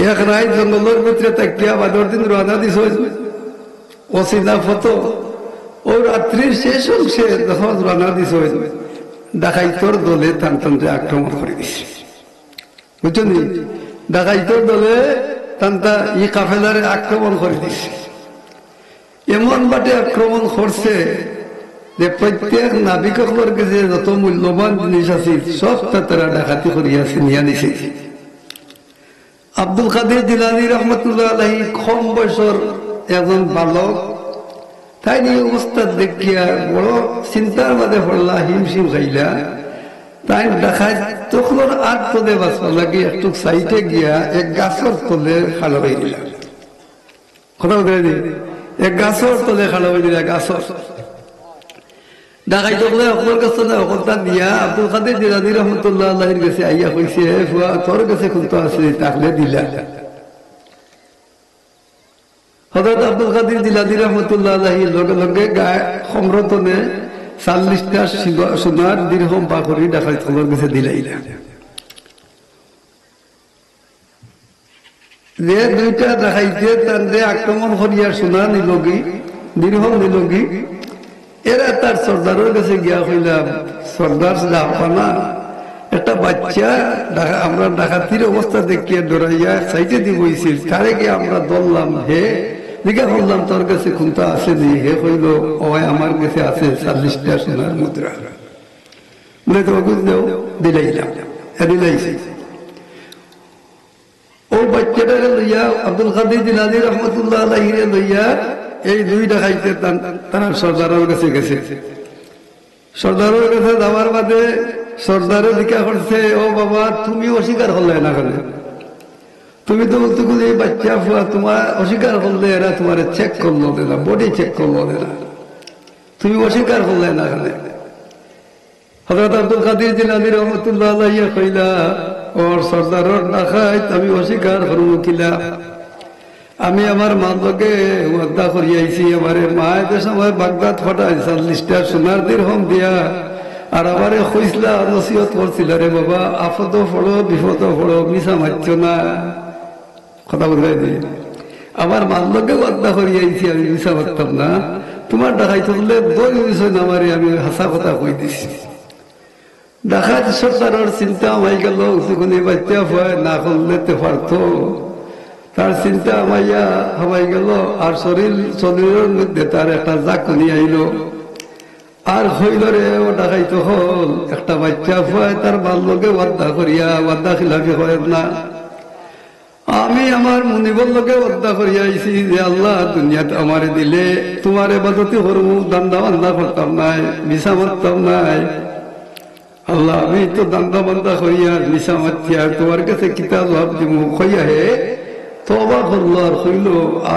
এক রাত জঙ্গলের ভিতরে তাকিয়া বাদর দিন রানা দিস অচিনা ফটো ও রাত্রির শেষ অংশে যখন রানা দিস ডাকাইতর দলে তান্ত্রে আক্রমণ করে দিছে, বুঝছেন? ডাকাইতর দলে তান্তা ই কাফেলারে আক্রমণ করে দিছে। এমন বাটে আক্রমণ করছে যে প্রত্যেক নাবিকর কাছে যত মূল্যবান জিনিস আছে সব তারা ডাকাতি করিয়াছে, নিয়া দিছে। আব্দুল কাদের জিলানী রহমতুল্লাহ আলাইহি কম বয়সের একজন বালক, তাই নিয়ে অবস্থা দেখিয়া বড় চিন্তার মাঝে পড়লা, হিমশিম খাইলা। তাই দেখায় তখন আর তলে বাঁচবার লাগে একটু সাইটে গিয়া এক গাছের তলে খাড়া হয়ে দিলা। কথা বলতে এক গাছের তলে খাড়া হয়ে দিলা। গাছর ডাকাই তকলে অকলের কাছে না অকলটা দিয়া আব্দুল কাদের জিলানী রহমতুল্লাহ আলাইহির কাছে আইয়া কইছে, তোর কাছে কোনটা আছে তাহলে দিলা। হযরত আব্দুল কাদের জিলানী রহমতুল্লাহ আলাইহির লগে লগে গায়ে সমরতনে 40টা সোনার দিরহম বাকরি ডাকাই তকলের কাছে দিলাইলা। যে দুইটা ডাকাইতে তাদের আক্রমণ করিয়া সোনা নিলগি, দিরহম নিলগি, এরা তার সর্দারের কাছে গিয়া কইলাম, সর্দার জাপানা একটা বাচ্চা আমরা ডাকাতির অবস্থা দেখিয়া ডরাইয়া সাইটে দিয়ে বইছিল, তারে গিয়ে আমরা দললাম, হে জিজ্ঞা করলাম তোর কাছে কোনটা আছে নি? হে কইল, ওই আমার কাছে আছে 40টা সোনার মুদ্রা। বলে তো বুঝলেও দিলাইলাম, দিলাইছি। ও বাচ্চাটারে লইয়া আব্দুল কাদের জিলানী রহমতুল্লাহ আলাইহিরে লইয়া এই দুই ডাকাইতে তারা সর্দারের কাছে গেছে। সর্দারের কাছে যাওয়ার বাদে সর্দারে জিজ্ঞা করছে, ও বাবা তুমি অস্বীকার করলে না কেন? তুমি তো বলতে গেলে এই বাচ্চা ফুয়া তোমার অস্বীকার করলে, এরা তোমার চেক করলো না, বডি চেক করলো না, তুমি অস্বীকার করলে না কেন? হযরত আব্দুল কাদের জিলানী রহমতুল্লাহ আলাইহি কইলা, ওর সর্দারের ডাকাইত আমি অস্বীকার করব কিলা? আমি আমার মার লগে ওয়াদা করিয়াছি, আমার মায়ের যে সময় বাগদাদ ফটাই 40টা সোনার দিরহম দিয়া আর আমারে কইসলা, নসিহত করছিল, রে বাবা আপদ পড়ো বিপদ পড়ো, মিশা মারছ না। কথা বলতে আমার মার লগে ওয়াদা করিয়াছি, আমি মিশা মারতাম না। তোমার ডাকাই থাকলে বই বিষয় না, আমারে আমি হাসা কথা কই দিছি। ডাকাত সর্দারের চিন্তা হয়ে গেল, বাচ্চা ভয় না করলে তো পারত, তার চিন্তা আমাইয়া হবাই গেল। আর শরীরের মধ্যে তার একটা জাকুনি আইল, আর হইল রে ও ডাকাইত হল একটা বাচ্চা ভয় তার ভাল লোকে ওয়াদা করিয়া, ওয়াদা খিলাফি হয় না। আমি আমার মুনিবর লোকে ওয়াদা করিয়া আইছি যে আল্লাহ দুনিয়াতে আমারে দিলে তোমার ইবাদতি করবো, দান্দা বান্দা করতাম নাই, মিশা মারতাম নাই। আল্লাহ আমি তো দান্দা বান্দা করিয়া মিশা মারছি, আর তোমার কাছে কিতাব জবাব দিব। কইয়া হে তওবা করলো আর কইল,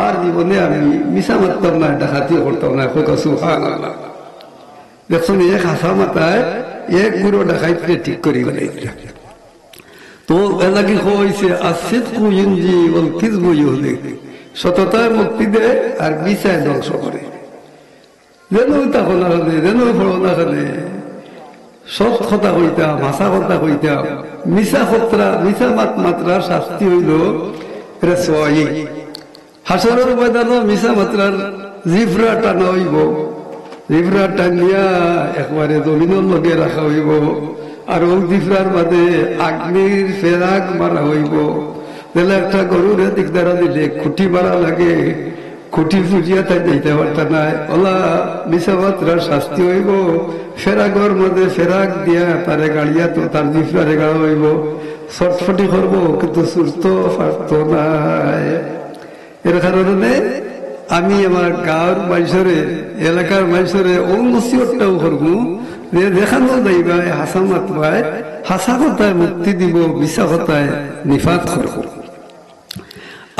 আর জীবনে আমি মিশা মারতাম না, ডাকাতি করতাম না। সুবহানাল্লাহ। দেখুন এক হাসা মাথায় এক পুরো ডাকাইতে ঠিক করি গেল। তো এলাকি হয়েছে আসিদকু ইউনজি ওয়াল কিযবু ইউহলিক, সততায় মুক্তি দেয় আর মিশায় ধ্বংস করে। যেন তখন না হলে, যেন ফলো না হলে, সৎ কথা কইতাম, হাসা কথা কইতাম, মিশা খতরা, মিশা মাত্রার শাস্তি হইল রেসওয়াই। হাসরের ময়দানে মিশা মাত্রার জিভরা টানা হইব, জিভরা টানিয়া একবারে জমিনের লগে রাখা হইব, আর ওই জিভরার বাদে আগ্নির ফেরাক মারা হইব। তাহলে একটা গরুরে দিকদারা দিলে খুঁটি মারা লাগে, খুঁটি ফুজিয়া তাই দিতে পারত নাই। ওলা মিশা মাত্রার শাস্তি হইব, ফেরাগর মধ্যে ফেরাক দিয়া তারে গাড়িয়া তো তার জিভরারে গাড়া হইব। ছটফটি করবো কিন্তু সুস্থ পারত নাই। এর কারণে আমি আমার গাঁর মানুষরে, এলাকার মানুষরে ও নসিহতটাও করবো যে দেখানো যাইবা হাসা মাতবায়, হাসা কথায় মুক্তি দিব, মিশা কথায় নিফাত করব।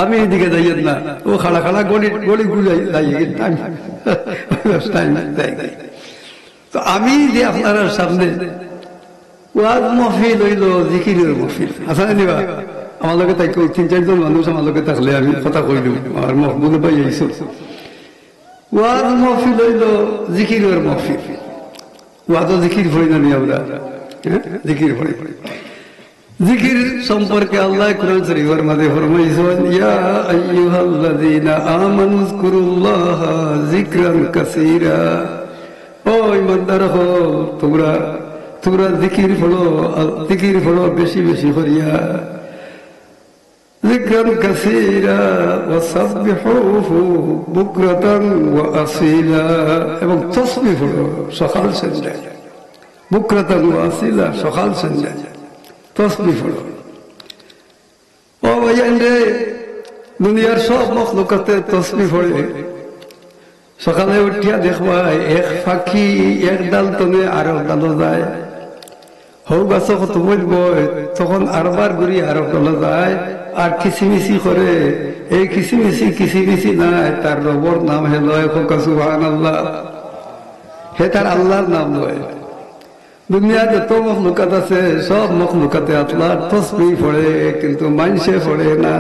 আমি এদিকে যাইয়েন না, ও খাড়া খাড়া গড়ি গুলাই তো আমি যে আপনার সামনে ওয়াজ মহফিল হইল জিকিরের মহফিল, আসা নিবা আমার লগে তাই 3-4 জন মানুষ আমার লগে থাকলে আমি কথা কই দিব, আমার মহবুল ভাই আইসো। ওয়াজ মহফিল হইল জিকিরের মহফিল। ওয়াজ জিকির ভরি না আমরা, জিকির ভরি। জিকির সম্পর্কে আল্লাহ কুরআন শরীফের মধ্যে ফরমাইছেন, ইয়া আইয়ুহাল্লাযীনা আমানু যকুরুল্লাহা যিকরান কাসীরা। ও ঈমানদার হো, তোমরা জিকির পড়ো বেশি বেশি করিয়া। যিকরান কাসীরা ওয়া সাব্বিহুহু বুকরাতান ওয়া আসীলা, এবং তাসবিহ পড়ো সকাল সন্ধ্যা। বুকরাতান ওয়া আসীলা, সকাল সন্ধ্যা তসবিহ পড়ো। ও ভাইয়ান রে, দুনিয়ার সব মখলুকাতে তসবিহ পড়ে। সকালে উঠিয়া দেখবা এক ফাঁকি এক ডাল তনে আরো ডালো যায়। হৌ গাছ কত বলব তখন আরবার ঘুরি আরো ডালো যায়, আর কিসিমিসি করে। এই কিসিমিসি নাই, তার রবর নাম হে লয় সুবহানাল্লাহ, হে তার আল্লাহর নাম লয়। দুনিয়া যত মখলুকাত আছে সব মখলুকাতে আল্লাহর তসবিহ পড়ে, কিন্তু মানুষে পড়ে না।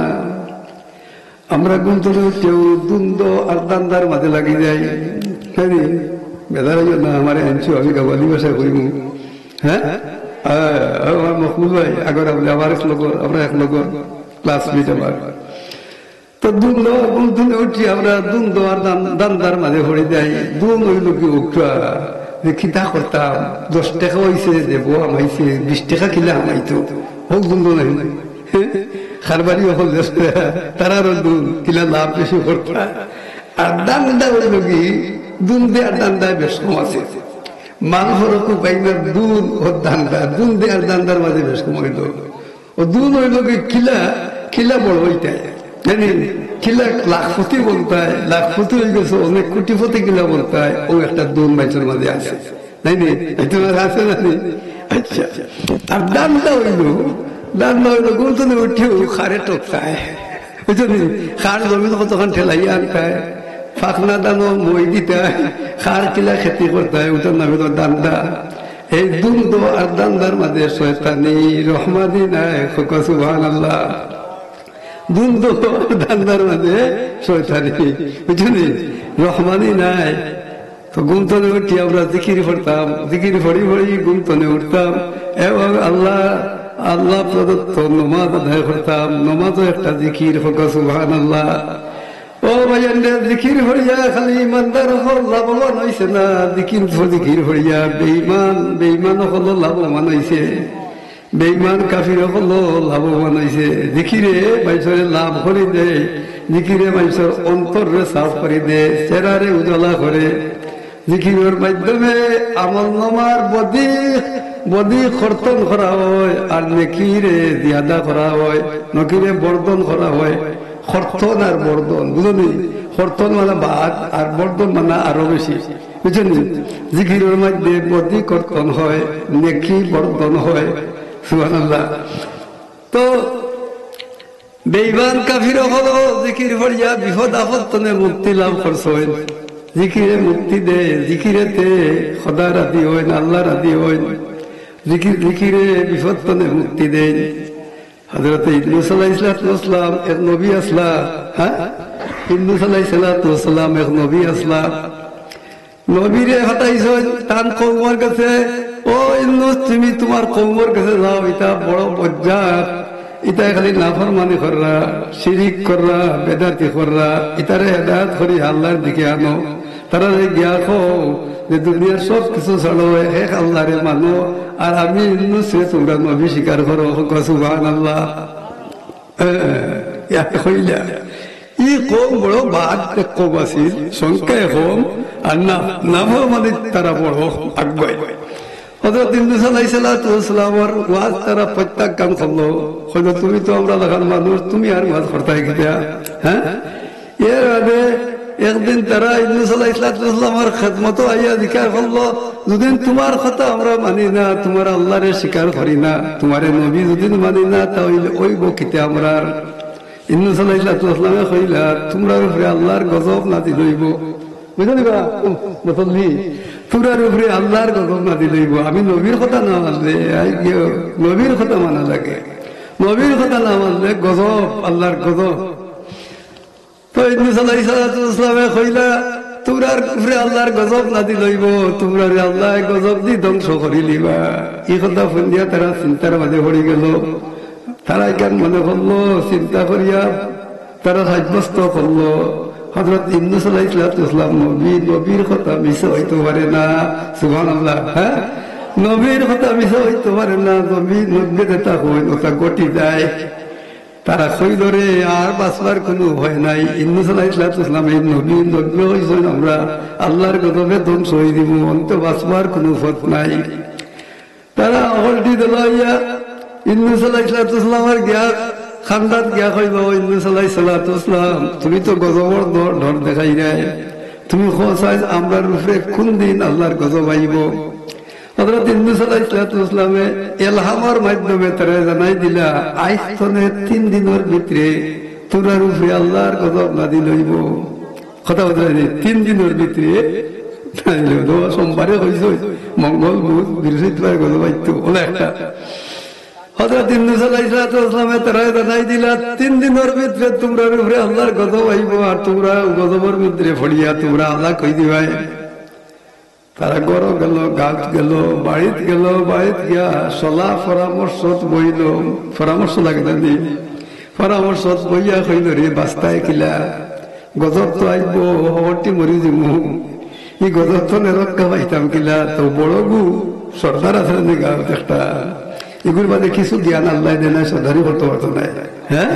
আমরা গুন্তরে কেউ দ্বন্দ্ব আর দান্দার মাঝে লাগি যাই। বেদার না আমার আনছো, আমি গাবালি ভাষা করিব। হ্যাঁ, আমার মখলুক ভাই আগর আমার আমরা এক লোক ক্লাসমেট আমার। তো দ্বন্দ্ব গুন্তরে উঠি আমরা দ্বন্দ্ব আর দান্দার মাঝে পড়ে যাই। দ্বন্দ্ব হইল কি উঠা খিতা করতাম, 10 টাকা হয়েছে দেব আমাইছে, 20 টাকা কিলা আমাইতো হোক দুন্দ নাই। খারবারি হল তারা কিলা লাভ বেশি করতাম। আর দান্দা হইল কি দুন্দে আর দান্দায় বেশ কম আছে। মাংসর পাই না দুধ ও দান্দা, দুন্দে আর দান্দার মাঝে বেশ কম হইল। ও দুধ হইল কি কিলা বড় হইতে জানি, কিলা লাখপতি বলতে হয়, লাখপতি হয়ে গেছে অনেক কোটিপতি কিলা বলতে হয়। ও একটা দুন বাইচের মাঝে আছে, তাই নি? আছে জানি। আচ্ছা, আর দান্দা হইল গুলতনে উঠিও খারে টকতায়, বুঝলি? খার জমি কতক্ষণ ঠেলাই আনতায়, ফাঁকনা দানো মই দিতে হয়, খার কিলা খেতি করতে হয়, ওটার নামে তো দান্দা। এই দুন্দ আর দান্দার মাঝে শয়তানি রহমানি নাই, সুবহানাল্লাহ। দুন্দ দান্দার মাঝে শয়তানি, বুঝলি? রহমানি নাই। তো গুমতনে উঠি আমরা জিকির পড়তাম, জিকির পড়ি গুমতনে উঠতাম, এবং আল্লাহ প্রদত্ত নমাজ আদায় করতাম। নমাজও একটা জিকির, সুবহানাল্লাহ। ও ভাইয়ান, জিকির হরিয়া খালি ইমানদার হল লাভবান হয়েছে না, জিকির হরিয়া বেঈমান হল লাভবান হয়েছে, বেঈমান কাফির হল লাভবান হয়েছে। জিকিরে মানুষের লাভ করে দেয়, জিকিরে মানুষের অন্তরে সাফ করে দেয়, চেহারে উজ্জ্বলা করে। জিকিরের মাধ্যমে আমল নামার বদি খর্তন করা হয়, আর নেকিরে জিয়াদা করা হয়, নকিরে বর্ধন করা হয়। খর্তন আর বর্ধন, বুঝলি? খর্তন মানে বাদ, আর বর্ধন মানে আরো বেশি, বুঝলি? জিকিরের মধ্যে বদি কর্তন হয়, নেকি বর্ধন হয়, সুবহানাল্লাহ। তো বেঈমান কাফির হলো জিকির পড়িয়া বিপদ আপদে মুক্তি লাভ করছে। জিকিরে মুক্তি দে, জিকিরেতে খোদা রাজি হয়, আল্লাহ রাজি হয়। জিকিরে বিপদ তনে মুক্তি দেয়। হযরত ইদ্রিস আলাইহিস সালাম এক নবী আসলা, হ্যাঁ, ইদ্রিস আলাইহিস সালাম এক নবী আসলা। নবীরে হটাইছেন তার কওমের কাছে, ও ইদ্রিস তুমি তোমার কওমের কাছে যাও, এটা বড় বজ্জাত, এটা খালি নাফরমানি কররা, শিরিক কররা, বেদাতি কররা, ইতারে হেদায়েত করি আল্লাহর দিকে আনো। তারা গিয়া কও যে দুনিয়ার সব কিছু ছাড়ো, এক আল্লাহরে মানো, আর আমি ইন্নুসে তোমরা নবী স্বীকার করো, সুবহানাল্লাহ। কইলা ই কম বড় বাদ কম আছিল, সংখ্যায় কম, আর নাফরমানি তারা বড় আগুয়াই। হযরত ইদ্রিস আলাইহিস সালামের ওয়াজ তারা প্রত্যাখ্যান করলো। হয়তো তুমি তো আমরা দেখার মানুষ, তুমি আর ওয়াজ করতে গিয়া, হ্যাঁ? এর আগে একদিন তারা ইদ্রিস আলাইহিস সালামের খেদমত আইয়া জিকির করলো, যদি তোমার কথা আমরা মানি না, তোমার আল্লাহরে স্বীকার করি না, তোমার নবী যদি মানি না, তাহলে ওই বকিতে আমরা। ইদ্রিস আলাইহিস সালামে কইলা, তোমরা উপরে আল্লাহর গজব নাজিল হইব, বুঝলি বা মুসল্লি? তোমরার উপরে আল্লাহর গজব নাজিল হইব। আমি নবীর কথা না মানলে, নবীর কথা মানা লাগে, নবীর কথা না মানলে গজব, আল্লাহর গজব। তো ইদ্রিস আলাইহিস সালামে কইলা, তোমরার উপরে আল্লাহর গজব নাদি লইব, তোমরা আল্লাহ গজব দি ধ্বংস করি লিবা। এই কথা শুনিয়া তারা চিন্তার মাঝে পড়ে গেল। তারা জ্ঞান মনে করলো, চিন্তা করিয়া তারা সাব্যস্ত করলো হযরত ইউনূস আলাইহিস সালাম নবীর কথা মিছে হইতে পারে না। সুবহানাল্লাহ। হ্যাঁ, নবীর কথা মিছে হইতে পারে না। নবী দেতা হইন ওটা গটি যায়। তারা কইল রে আর বাঁচবার কোনো ভয় নাই। ইউনূস আলাইহিস সালাম এই নবী হইছেন, আমরা আল্লাহর গজবে ধ্বংস হয়ে দিব, অন্ত বাঁচবার কোনো পথ নাই। তারা হলটি দলাইয়া ইউনূস আলাইহিস সালামের গিয়া খান্দাত গিয়া কইব, ইউনূস আলাইহিস সালাম তুমি তো গজবর ঢর দেখাই নাই, তুমি খোঁজ আমরার উপরে কোন দিন আল্লাহর গজব আইব। হযরত ইউনূস আলাইহিস সালামে ইলহামের মাধ্যমে তারা জানাই দিলা, আজ তনে 3 দিনের ভিতরে তোরার উপরে আল্লাহর গজব নাযিল হইব। কথা বলতে 3 দিনের ভিতরে, সোমবারে হইছে, মঙ্গল বুধ বৃহস্পতিবার গজব আইতো বলে একটা। হযরত ইউনূস আলাইহিস সালামে তারা জানাই দিলা, 3 দিনের ভিতরে তোমরার উপরে আল্লাহর গজব আইব, আর তোমরা গজবের ভিতরে পড়িয়া তোমরা আল্লাহ কই দিবাই। তারা গড় গেল, গাছ গেল, বাড়িত গেল, বাড়িত গিয়া সলা পরামর্শ বইল। পরামর্শ লাগে জানি, পরামর্শ বইয়া কইল রে বাস্তায় কিলা গজব তো আইব, হবরটি মরি যাবো, এই গজব তো রক্ষা পাইতাম কিলা। তো বড় গু সর্দার আছে গাঁত একটা, এগুলোর বাদে কিছু জ্ঞান আল্লাহ দেয় না, সর্দারি করতে পারতো না। হ্যাঁ,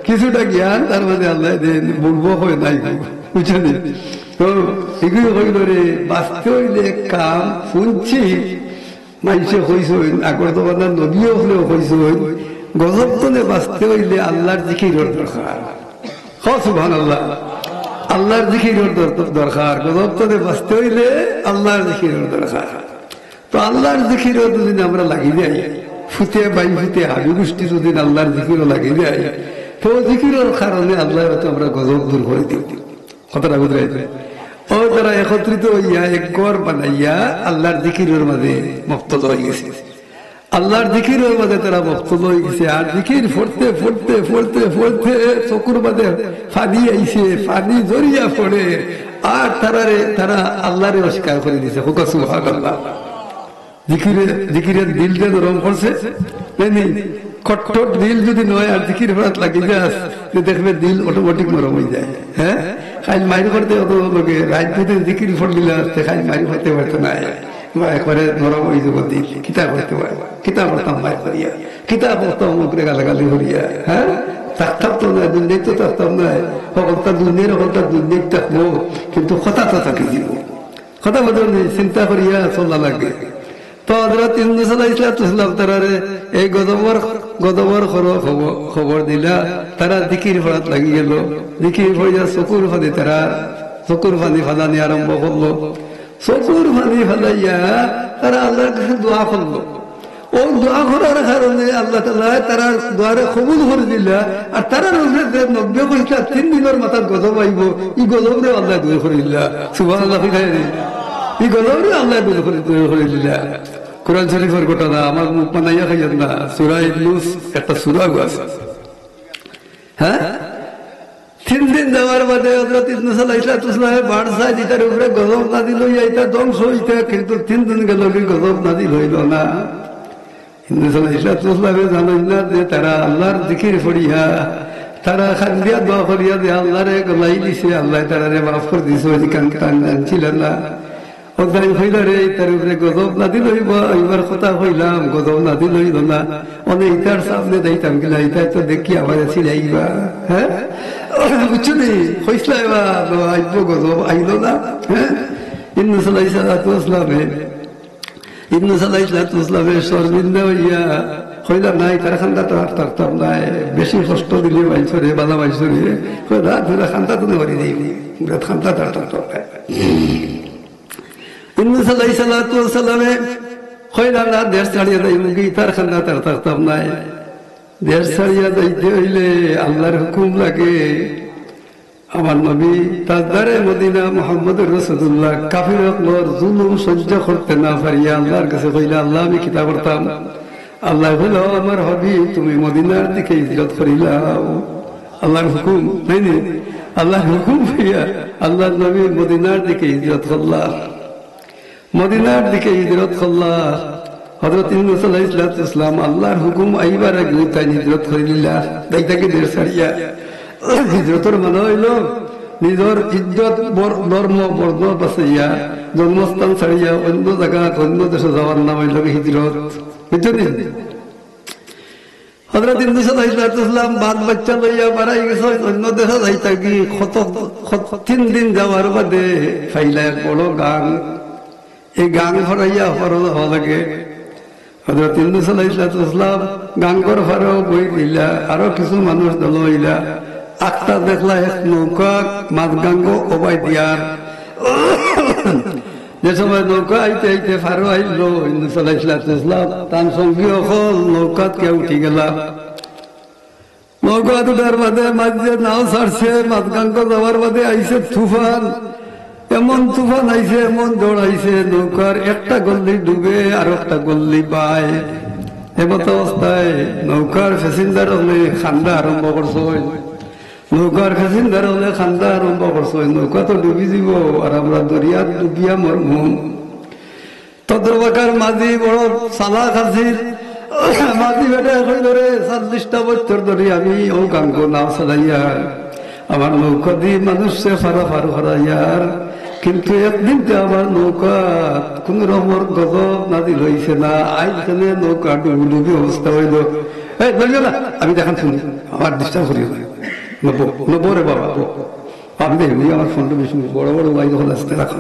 কিছুটা জ্ঞান তার মধ্যে আল্লাহ দেন, বলবো হয় নাই, বুঝছেন? তো এগুলো হইল রে বাঁচতে হইলে কাম শুনছি মানুষে হইসইন, আগর তো নবীও হলেও হইসইন, গজব তনে বাঁচতে হইলে আল্লাহর জিকিরের দরকার। সুবহানাল্লাহ। আল্লাহর জিকিরের দরকার, গজব তনে বাঁচতে হইলে আল্লাহর জিকিরের দরকার। তো আল্লাহর জিকিরও দুদিন আমরা লাগি যাই, ফুটে বাই ফুটে হাবি গোষ্ঠী দুদিন আল্লাহর জিকিরও লাগি যায়, তো জিকিরের কারণে আল্লাহ আমরা গজব দূর করে দিই। কথাটা বুঝাই ও তারা একত্রিত হইয়া এক ঘর বানাইয়া আল্লাহর জিকিরের মাঝে মফতল হয়ে গেছে। আল্লাহর জিকিরের মাঝে তারা মফতল হয়ে গেছে। আর জিকির পড়তে পড়তে পড়তে পড়তে চকুর মাঝে ফানি আইছে, ফানি জড়িয়া পড়ে, আর তারা আল্লাহরে অস্বীকার করে দিছে। সুবহানাল্লাহ। জিকিরের দিল যে নরম করছে, খটখট দিল যদি নয় আর জিকির ফরাত লাগি যাস, দেখবে দিল অটোমেটিক নরম হয়ে যায়। হ্যাঁ, খাইল মারি করতে অত লোকে রাজপুতে জিকির ফট দিলে খাইল মারি করতে পারতো না, একবারে নরম হয়ে যাব দিল। কিতাব করতে পারে, কিতাব করতাম মার করিয়া, কিতাব করতাম উপরে গালাগালি করিয়া। হ্যাঁ, থাকতাম তো নয়, দুর্নীতি তো থাকতাম নয়, সকলটা দুর্নীতির সকলটা দুর্নীতি থাকবো, কিন্তু কথা তো থাকি দিব। কথা বলতে চিন্তা করিয়া চলা লাগে। তো হযরত ইউনূস আলাইহিস সালাম তারারে এই গজবর খবর দিলা, তারা জিকির ফরাত লাগি গেল। জিকির ফরিয়া চকুর ফাঁদি, তারা চকুর ফাঁদি ফালানি আরম্ভ করলো। চকুর ফাঁদি ফালাইয়া তারা আল্লাহর কাছে দোয়া করলো। ও দোয়া করার কারণে আল্লাহ তাআলা তারা দোয়ারে কবুল করে দিলা। আর তারা 90 কইলা 3 দিনের মাথার গজব আইব, এই গজবরে আল্লাহ দূর করে দিলা। সুবহানাল্লাহ। এই গজবরে আল্লাহ দূর করে দিলা। কোরআন শরীফের ঘটনা আমার মুখ বানাইয়া খাইয়েন না, সূরা ইউনূস একটা সূরা আছে। হ্যাঁ, 3 দিন যাওয়ার বাদে হযরত ইউনূস আলাইহিস সালামের বাদশা যেটার উপরে গজব নাযিল হইয়া এটা ধ্বংস হইতে, কিন্তু 3 দিন গেল কি গজব নাযিল হইল না। ইউনূস আলাইহিস সালামে জানেন না যে তারা আল্লাহর জিকির পড়িয়া, তারা খান্দিয়া দোয়া করিয়া যে আল্লাহরে গলাই দিছে, আল্লাহ তারারে মাফ করে দিছে, ওই কান ছিলেন না। তার উপরে গজব নাযিল হইব, এইবার কথা হইলাম গজব নাযিল হইল না, অনেক ইটার সামনে যাইতাম গেলা, ইটা তো দেখি আমার ছিড়াইবা। হ্যাঁ, বুঝছো নি, হইসলা এবার আইব গজব আইল না। হ্যাঁ, ইউনূস আলাইহিস সালামের শর্মিন্দা হইয়া হইলা নাই, তার খান্দা তার নাই, বেশি কষ্ট দিলে মাইছরে বালা মাইছরে রাত ধরে খান্দা তো করি দিই, খান্দা তার ইউনূস আলাইহিস সালামে কইলা না দেশ ছাড়িয়ে যাইবি, তার খান্দা তার থাকতাম নাই। দেশ ছাড়িয়া যাইতে হইলে আল্লাহর হুকুম লাগে। আমার নবী তাজদারে মদিনা মুহাম্মদুর রাসূলুল্লাহ কাফিরদের জুলুম সহ্য করতে না পারিয়া আল্লাহর কাছে কইলা, আল্লাহ আমি কিতা করতাম? আল্লাহ বলল, আমার হবি তুমি মদিনার দিকে হিজরত করিলাও। আল্লাহর হুকুম নাই নি, আল্লাহর হুকুম হইয়া আল্লাহ নবী মদিনার দিকে হিজরত করলা, মদিনার দিকে হিজরত করলা। হযরত ইউনূস আলাইহিস সালাম আল্লাহর হুকুম আইবার আগে তাই হিজরত করিলা, তাই তাকে দেশ ছাড়িয়া। হিজরতের মানে হইল নিজের ইজ্জত ধর্ম বর্ণ বাঁচাইয়া জন্মস্থান ছাড়িয়া অন্য জায়গা অন্য দেশে যাওয়ার নাম হইল হিজরত, বুঝছেন? হযরত ইউনূস আলাইহিস সালাম বাদ বাচ্চা লইয়া বাড়াই গেছে অন্য দেশে যাইতা কি 3 দিন যাওয়ার বাদে ফাইলা এক বড় গান, এই গান ফরাইয়া ফরজ হওয়া লাগে। হযরত ইউনূস আলাইহিস সালাম গান কর ফারো বই দিলা, আরো কিছু মানুষ দল হইলা। একটা দেখলা এক নৌকা মাঝগাঙ্গ ওবাই দিয়ার। যে সময় নৌকা আইতে আইতে ফারো আইল ইউনূস আলাইহিস সালাম তার সঙ্গী হল নৌকাত কে উঠি গেলা। নৌকা উঠার বাদে মাঝে নাও ছাড়ছে, মাঝগাঙ্গ যাওয়ার বাদে আইছে তুফান, এমন তুফান আইছে, এমন দৌড়াইছে, নৌকার একটা গল্লি ডুবে আর একটা গল্লি পায়। এমত অবস্থায় নৌকার প্যাসেঞ্জার হলে খান্দা আরম্ভ করছে, নৌকার প্যাসেঞ্জার হলে খান্দা আরম্ভ করছে, নৌকা তো ডুবি যাব আর আমরা দরিয়াত ডুবিয়া মরমু। তদ্রবাকার মাঝি বড় চালাক আছিল, মাঝি বেটা ধরে 40টা বছর ধরে আমি ও গাঙ্গ নাও চালাইয়া আমার নৌকা দিয়ে মানুষে ফারা ফারাইয়ার, কিন্তু একদিন তো আমার নৌকা কোন রকমের গজব নাজিল হয়েছে না, আইখানে নৌকা ডুবি ডুবি অবস্থা হইল। না আমি দেখান শুনি, আমার ডিস্টার্ব করি নবরে বাবা আমি দেখি আমার ফোনটা বেশি বড় বড় বাইক হল আসতে রাখা।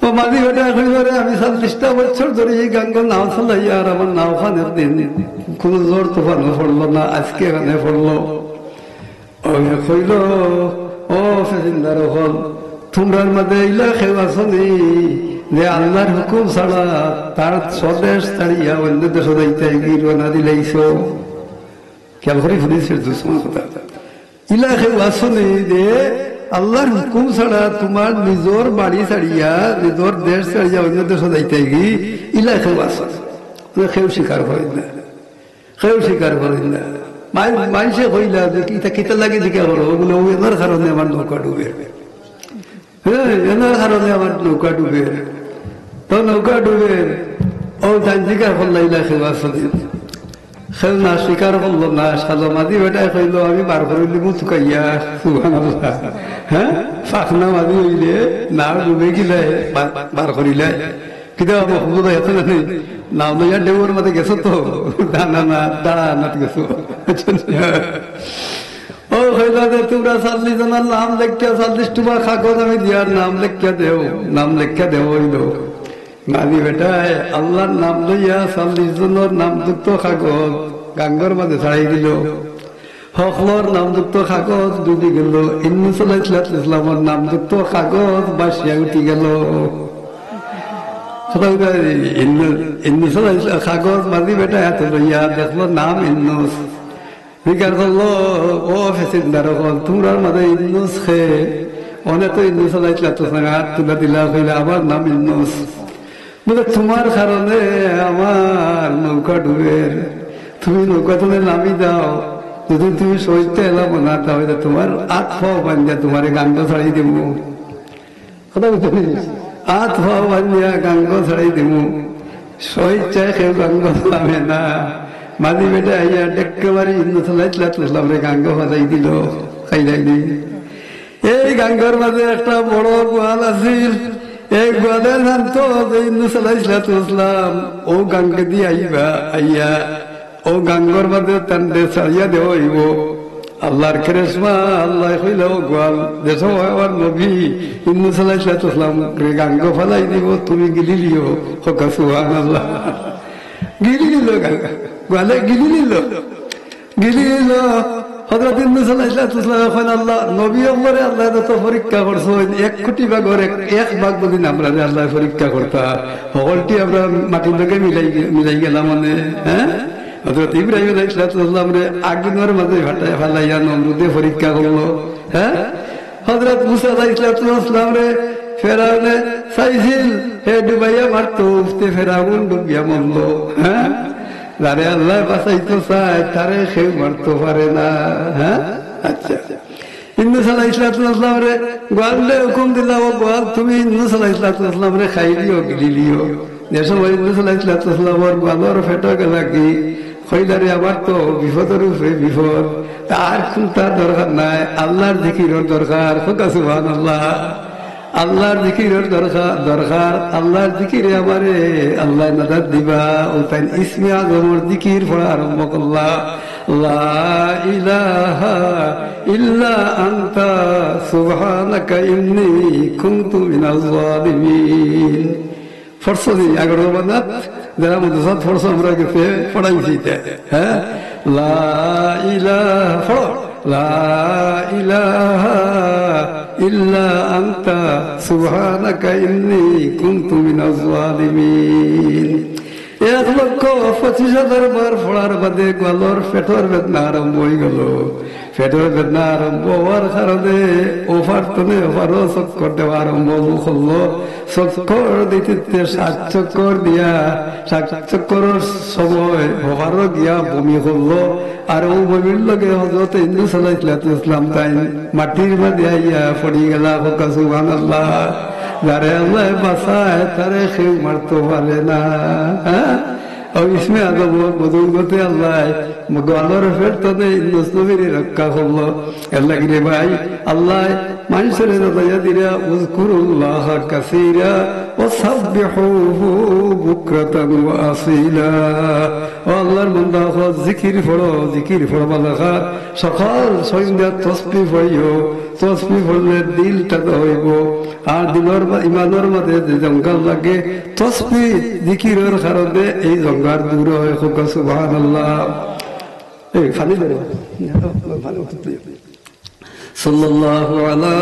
তো মাঝি বেটা ধরে আমি 40টা বছর ধরে এই গাঙ্গ নাও চালাইয়া আর আমার নাওখান একদিন কোন জোর তুফানও পড়লো না, আজকে এখানে পড়লো। হইল ও প্যাসেঞ্জার হল তোমরার মধ্যে ইলা খেউ আসনি যে আল্লাহর হুকুম ছাড়া তার স্বদেশ ছাড়িয়া অন্য দেশে যাইতে রওনা দিলাইছ। খেয়াল করে শুনেছে দুশ্মন কথা, ইলা খেউ আসনি যে আল্লাহর হুকুম ছাড়া তোমার নিজের বাড়ি ছাড়িয়া নিজের দেশ ছাড়িয়া অন্য দেশে যাইতে ইলা খেউ আসন, খেউ স্বীকার করেন না, খেউ স্বীকার করেন না। মানুষে কইলা যে কিতা লাগে জিজ্ঞা করো, ওগুলো এনার কারণে আমার নৌকা ডুবে, হ্যাঁ এনার কারণে আমার নৌকা ডুবে। তো নৌকা ডুবে ও তাই জিজ্ঞার করলাইলা খেউ আসনি, খেউ না স্বীকার করলো না। সালো মাঝি বেটাই কইল আমি বার করিলি মুচুকাইয়া, সুবহানাল্লাহ, হ্যাঁ ফাঁকনা মাঝি হইলে না ডুবে গিলে বার করিলে কিন্তু এত জানি নাম লইয়া ডেউর মধ্যে গেছো তো না দাঁড়া না গেছো। ও হইলা যে তোমরা 40 জনের নাম লেখিয়া 40 টুবা কাগজ আমি দিয়ার নাম লেখিয়া দেও, নাম লেখিয়া দেও হইল। মাঝি বেটায় আল্লাহর নাম লইয়া 40 জনের নামযুক্ত কাগজ গাঙ্গর মাঝে ছাড়াই দিল। সকলের নামযুক্ত কাগজ ডুবি গেল, ইউনূস আলাইহিস সালামের নামযুক্ত কাগজ বাসিয়া উঠি গেল। কাগজ মাঝি বেটা এত লইয়া দেখলো নাম ইউনূস, স্বীকার করলো ও প্যাসেঞ্জার হল তোমরার মাঝে ইউনূস খে অনেক তো ইউনূস আলাইহিস সালাম হাত তুলে দিলা, কইলা আমার নাম ইউনূস, বলে তোমার কারণে আমার নৌকা ডুবে, তুমি নৌকা তুলে নামি দাও, যদি তুমি সইতে এলাম না তাহলে তোমার 8 পাও বান্ধিয়া তোমার গাঙ্গ ছাড়াই দিব। কথা বুঝতে পেরেছিস? 8 পাও বান্ধিয়া গাঙ্গ ছাড়াই দিব, সইচ্ছায় কেউ গাঙ্গ নামে না। মাঝি বেটা আইয়া একেবারে ইউনূস আলাইহিস সালামের গাঙ্গ বাজাই দিল, খাইলাই দি। এই গাঙ্গর মাঝে একটা বড় গোয়াল আছিল, এই গোয়ালের জানতো যে ইউনূস আলাইহিস সালাম ও গাঙ্গে দিয়ে আইয়া ও গাঙ্গর মাঝে তান্ডে ছাড়িয়া দেওয়া হইব। আল্লাহর কেরেশমা আল্লাহ কইল গোয়াল দেশ আমার নবী ইউনূস আলাইহিস সালাম গাঙ্গ ফেলাই দিব, তুমি গিলি লিও। সুবহানাল্লাহ, গিলি নিল গোয়ালে, গিলি নিল। হযরত ইউনূস আলাইহিস সালাম আল্লাহ নবী আমরে আল্লাহ যত পরীক্ষা করছো 1 কোটি ভাগের 1 ভাগ যদি আমরা আল্লাহ পরীক্ষা করতা সকলটি আমরা মাটির লগে মিলাই গেলাম মানে। হ্যাঁ হযরত ইব্রাহিম আলাইহিস সালাম রে আগুনের মাঝে ভাটায় ফেলাইয়া নমরুদে পরীক্ষা করলো। হ্যাঁ হযরত মুসা আলাইহিস সালাম রে ফেরাউনে চাইছিল হে ডুবাইয়া মারতো, ফেরাউন ডুবিয়া মরলো। হ্যাঁ যারে আল্লাহ বাঁচাইতে চায় তারে কেউ মারতে পারে না। হ্যাঁ আচ্ছা ইউনূস আলাইহিস সালাম রে গোয়ালে হুকুম দিলা ও গোয়াল তুমি ইউনূস আলাইহিস সালাম রে খাই দিও গিলি লিও যে সময় ইউনূস আলাইহিস সালামের গোয়ালর ফেটো গেলা কি কইলারে আবার তো বিপদের উপরে বিপদ তার চিন্তা দরকার নাই আল্লাহর জিকিরের দরকার সুবহানাল্লাহ আল্লাহর জিকিরের দরকার আল্লাহর জিকিরে আমারে আল্লাহ নাজাত দিবা ও তাই ইসমে আজমের জিকির পড়া আরম্ভ করলা লা ইলাহা ইল্লা আনতা সুবহানাকা ইন্নী কুনতু মিনাজ জালিমিন ফরসদি আগর বানাত যারা মুদসাত ফরস আমরা গেছে পড়াইছি হ্যাঁ লা ইলাহা লা ইলাহা ইল্লা আনতা সুবহানাকা ইন্নী কুনতু মিনাজ জালিমিন 1,25,000 বার পড়ার বাদে গোয়ালর পেটর বেদনা আরম্ভ হয়ে গেল পেটর বেদনা আরম্ভ হওয়ার কারণে ওভারও চক্কর দেওয়া আরম্ভ করলো চক্কর দিতে 7 চক্কর দিয়া 7 চক্করের সময় ওভারও গিয়া বমি করলো আর ও বমির লগে হযরত ইউনূস আলাইহিস সালাম তাই মাটির মধ্যে আইয়া পড়ে গেলা সুবহানাল্লাহ যারে আল্লাহ বাঁচায় তারে কেউ মারতে পারে না ইসমে আজম বদৌলতে আল্লাহ গোয়ালর ফেরতনে ইউনূস নবীরে রক্ষা করলো এর লাগিরে ভাই আল্লাহ মানুষের দায়া দিরা উযকুরুল্লাহ কাসীরা ওয়া সাব্বিহুহু বুকরাতান ওয়া আসীলা ও আল্লাহর বান্দা জিকির পড়ো বালাকা সকাল সন্ধ্যা তাসবিহ পড়িও তাসবিহ পড়লে দিলটা হইব আর দিনের ইমানের মধ্যে যে জঙ্গল লাগে তাসবিহ জিকিরের কারণে এই জঙ্গল দূর হয় সুবহানাল্লাহ এই ফানি ধরে সাল্লাল্লাহু আলা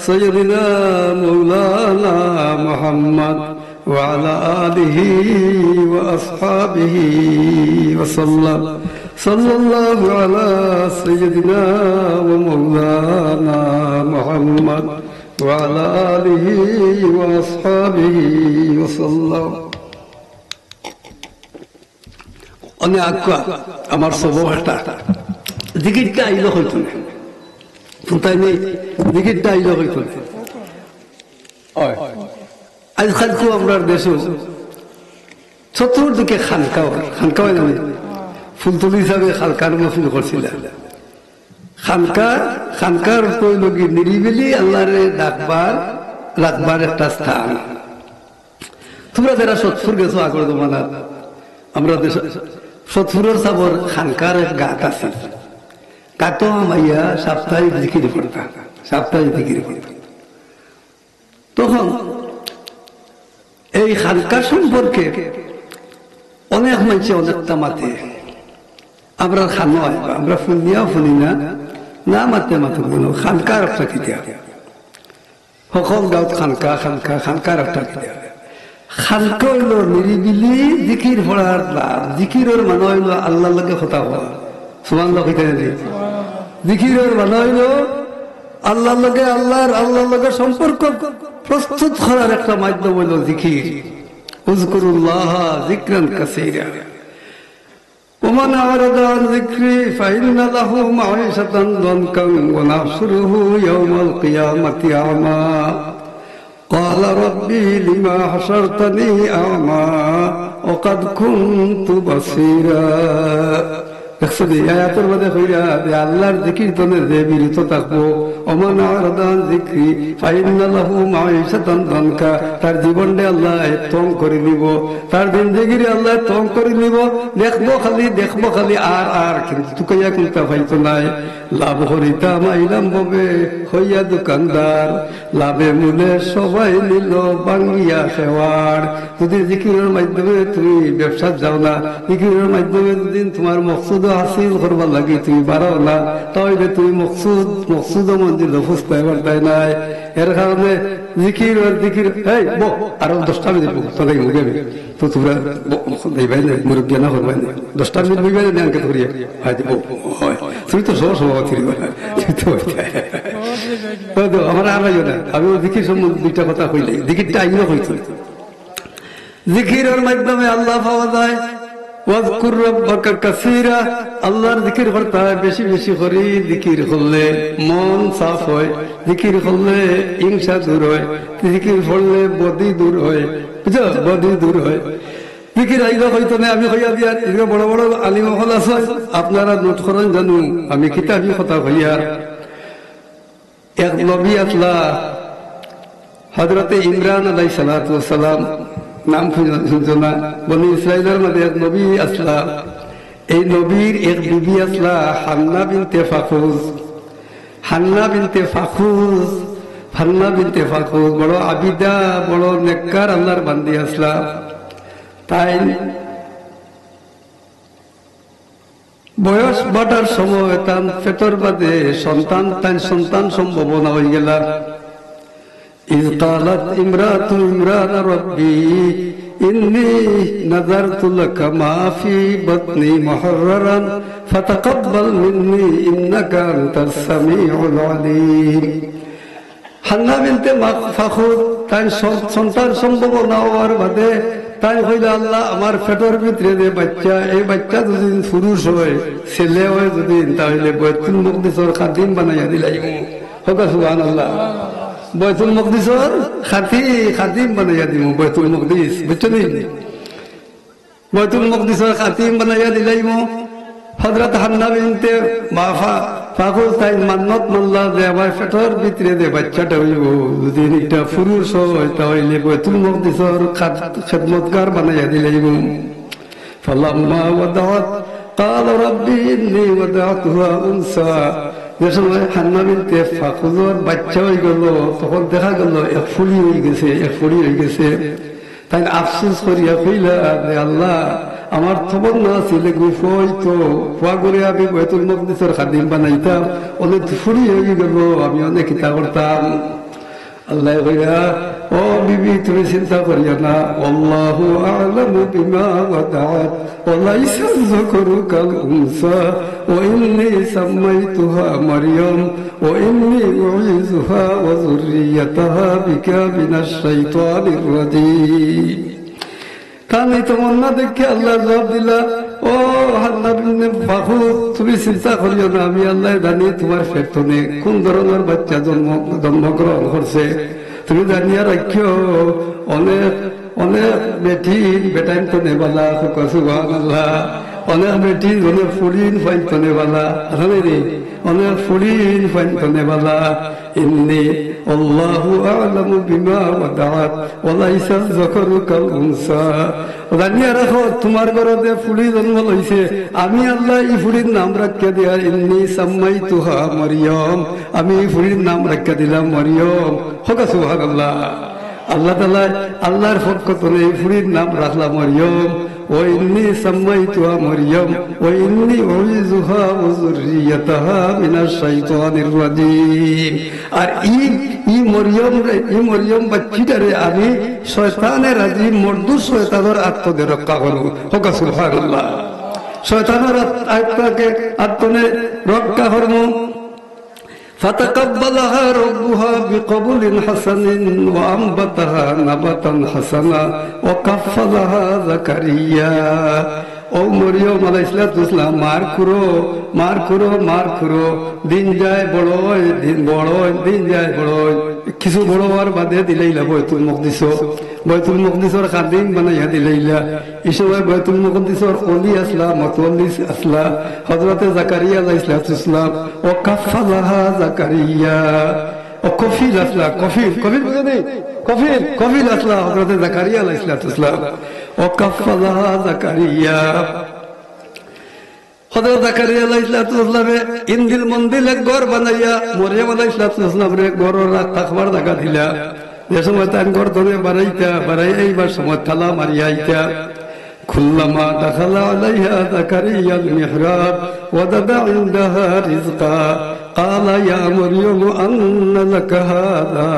সাইয়্যিদিনা মাওলানা মুহাম্মদ ওয়া আলা আলিহি ওয়া আসহাবিহি ওয়া সাল্লাম সাল্লাল্লাহু আলা সাইয়্যিদিনা ওয়া মাওলানা মুহাম্মদ ওয়া আলা আলিহি ওয়া আসহাবিহি ওয়া সাল্লাম অনেক আকুয়া আমার স্বভাবটা জিকিরটা আইল হইতো না ফুটাইনি জিকিরটা আইল হইতো না আজকাল তো আমরা দেশে চতুর্দিকে খানকা জানি ফুলতলি হিসাবে খানকার মফিল করছিল খানকার তৈলগি নিরিবিলি আল্লাহরে রাখবার একটা স্থান তোমরা যারা সৎপুর গেছো আগর জমানার আমরা সৎপুরের সাবর খানকার এক গাত আছে গাতো আমাইয়া সাপ্তাহিক জিকির করতাম তখন এই খানকা সম্পর্কে অনেক মানুষ অনেকটা মাতে আমরা খানো আমরা শুনিয়াও শুনি না মাতে খানকার একটা কিতা সকল গাঁৱত খানকার একটা কিতা খানকা হইল নিরিবিলি জিকির পড়ার জিকিরের মানে হইল আল্লাহর লগে কথা হওয়া সুবহানাল্লাহ কইতে জিকিরের মানে হইল আল্লাহর লগে সম্পর্ক প্রস্তুত করার একটা মাধ্যম হইল জিকির উযকুরুল্লাহ যিকরান কাসীরা ومن أعرض عن ذكري فإن له معيشة ضنكا ونحشره يوم القيامة أعمى قال ربي لما حشرتني أعمى وقد كنت بصيرا আয়াতের মধ্যে কইরা যে আল্লাহর জিকির তনে যে বিরত থাকবো ওমান আরাদান জিকরি ফাইন্না লাহু মাঈশাতান দানকা তার জীবনটা আল্লাহ তং করে নিব তার জিন্দেগিরে আল্লাহ তং করে নিব দেখবো খালি আর কিন্তু তুকাইয়া কোনটা পাইতো নাই লাভ হরিতা মাইলাম ববে হইয়া দোকানদার লাভে মূলে সবাই নিল বাঙ্গিয়া খেওয়ার যদি জিকিরের মাধ্যমে তুমি ব্যবসা যাও না জিকিরের মাধ্যমে যদি তোমার মকসুদ হাসিল করবার লাগে তুমি বাড়াও না তাহলে তুমি মকসুদ মন্দির লফুজ পাইবার দেয় নাই এর কারণে জিকির এই আরো 10টা মিনিট তাদের মুখে তো তোমরা মুরব্বী না করবাই না 10টা মিনিট বইবাই না আনকে ধরিয়া হয় তুমি তো সব সভাপতি আমার আর না আমি জিকির সম্বন্ধে 2টা কথা কইলে জিকিরটা আইন হইতো জিকিরের মাধ্যমে আল্লাহ পাওয়া যায় ওয়াজকুর রাব্বাকা কাসীরা, আল্লাহর জিকির করতে হয় বেশি বেশি করে। জিকির করলে মন সাফ হয়, জিকির করলে হিংসা দূর হয়, জিকির করলে বদি দূর হয়, বুঝছো, বদি দূর হয়। জিকির আইলো হয়তো না, আমি হইয়া দিয়া এদিকে বড় বড় আলিম হল আছে, আপনারা নোট করেন জানু, আমি কিতাবি কথা হইয়া। এক নবী আসলা হযরতে ইমরান আলাইহিস সালাতু ওয়াস সালাম, নাম শুনছো না? বনি ইসরাইলের মধ্যে এক নবী আসলা। এই নবীর এক বিবি আসলা হান্না বিনতে ফাখুজ। হান্না বিনতে ফাখুজ, হান্না বিনতে ফাখুজ বড় আবিদা, বড় নেককার আল্লাহর বান্দি আসলা। তাই বয়স বাটার সময় তার পেটর বাদে সন্তান, তাই সন্তান সম্ভাবনা হয়ে গেল। إذ قالت امرأة عمران ربي إني نذرت لك ما في بطني محررا فتقبل مني إنك أنت السميع العليم. হান্না বিনতে ফাখুদ তাই সন্তান সম্ভাবনা হওয়ার বাদে তাই হইল, আল্লাহ আমার পেটের ভিতরে যে বাচ্চা, এই বাচ্চা যদি পুরুষ হয়, ছেলে হয় যদি, তাহলে বাইতুল মুকদ্দিসের খাদিম বানাইয়া দিলাইম। হোক সুবহানাল্লাহ। বাইতুল মুকদ্দিসের খাদিম বানাইয়া দিব। বাইতুল মুকদ্দিস বুঝছো নি? বাইতুল মুকদ্দিসের খাদিম বানাইয়া দিলাইম। হযরত হান্না বিনতে ফাখুজ তাই মান্নত মানলা যে আমার পেটের ভিতরে যে বাচ্চাটা হইব, যদি এটা পুরুষ হয় তাহলে বাইতুল মুকদ্দিসের খেদমতগার বানাইয়া দিলাইম। ফালাম্মা ওয়াদাত قال ربي إني وضعتها أنثى। যে সময় হান্না বিনতে ফাখুজের বাচ্চা হয়ে গেল, তখন দেখা গেল এক ফুলি হয়ে গেছে, এক ফুলি হয়ে গেছে। তাই আফসোস করিয়া কইলা, আল্লাহ আমার খবর না ছিল হয়তো ফুয়া করে আমি বাইতুল মুকদ্দিসের খাদিম বানাইতাম, অনেক ফুলি হয়ে গেল, আমি অনেক কিতা করতাম। আল্লাহ কইয়া, ও বিবি তুমি চিন্তা করিয়া না, আল্লাহু আ'লামু বিমা ওয়াদাত ওয়া লাইসা যাকারু কাল উনসা ওয়া ইন্নী সামাইতুহা মারইয়াম ওয়া ইন্নী উঈযুহা ওয়া যুররিয়াতাহা বিকা মিনাশ শাইতানির রাজীম। তাহলে তোমার না দেখে আল্লাহ জবাব দিলা, ও হান্না বিনতে ফাখুজ তুমি চিন্তা করিও না, আমি আল্লাহ জানি তোমার পেটনে কোন ধরনের বাচ্চা জন্মগ্রহণ করছে। তুমি জানিয়া রাখিও, অনেক অনেক বেটি বেটাইন তো নেবালা, সুবহানাল্লাহ। অনেক বেটি অনেক ফুলিন ফাইন তো নেবালা, অনেক ফুলিন ফাইন তো নেবালা। ইন্নী আল্লাহু আ'লামু বিমা ওয়াদাত ওয়া লাইসা যাকারু কাল উনসা। জানিয়া রাখো তোমার ঘরে ফুলি জন্ম লইছে, আমি আল্লাহ এই ফুলির নাম রাখিয়া দিয়া ইন্নী সাম্মাইতুহা মারইয়াম, আমি এই ফুলির নাম রাখিয়া দিলাম মারইয়াম। হোক সুবহানাল্লাহ। আল্লাহ তাআলা আল্লাহর পক্ষ থেকে এই ফুলির নাম রাখলাম মারইয়াম। ওয়া ইন্নী সাম্মাইতুহা মারইয়াম ওয়া ইন্নী উঈযুহা ওয়া যুররিয়াতাহা মিনাশ শাইতানির রাজীম। আর এই মরিয়ম বাচ্চাটারে আমি শয়তানের রাজীম মর্দু শয়তানের আত্মকে রক্ষা করব। হোক সুবহানাল্লাহ। শয়তানের আত্মকে রক্ষা করব। فتقبلها ربها بقبول حسن وأنبتها نبتا حسنا وكفلها زكريا। ও মরিয়ম আলাইহিস সালাম, মার করো, দিন যায় বড় হয়, দিন বড় হয়, দিন যায় বড় হয়। কিছু বড় হওয়ার বাদে দিলাইলা বাইতুল মুকদ্দিসের খাদিম বানাইয়া দিলাইলা। এই সময় বাইতুল মুকদ্দিসের অলি আসলা, মতওয়াল্লি আসলা হযরতে জাকারিয়া আলাইহিস সালাম। ও কাফালাহা জাকারিয়া, ও কফিল আসলা, কফিল বুঝেনি, কফিল আসলা হযরতে জাকারিয়া আলাইহিস সালাম। ও কাফালাহা জাকারিয়া, হযরত জাকারিয়া আলাইহিস সালামে ইন্দিল মন্দির এক ঘর বানাইয়া মরিয়ম আলাইহিস সালামরে ঘরের থাকবার জায়গা দিলা। যে সময় তার ঘর ধরে বাড়াই এইবার সময় তালা মারিয়া আইতা। কুল্লামা দাখালা আলাইহা জাকারিয়া আল মিহরাব ওয়াদাদা ইনদাহা রিজকা ক্বালা ইয়া মারইয়াম আন্না লাকা হাযা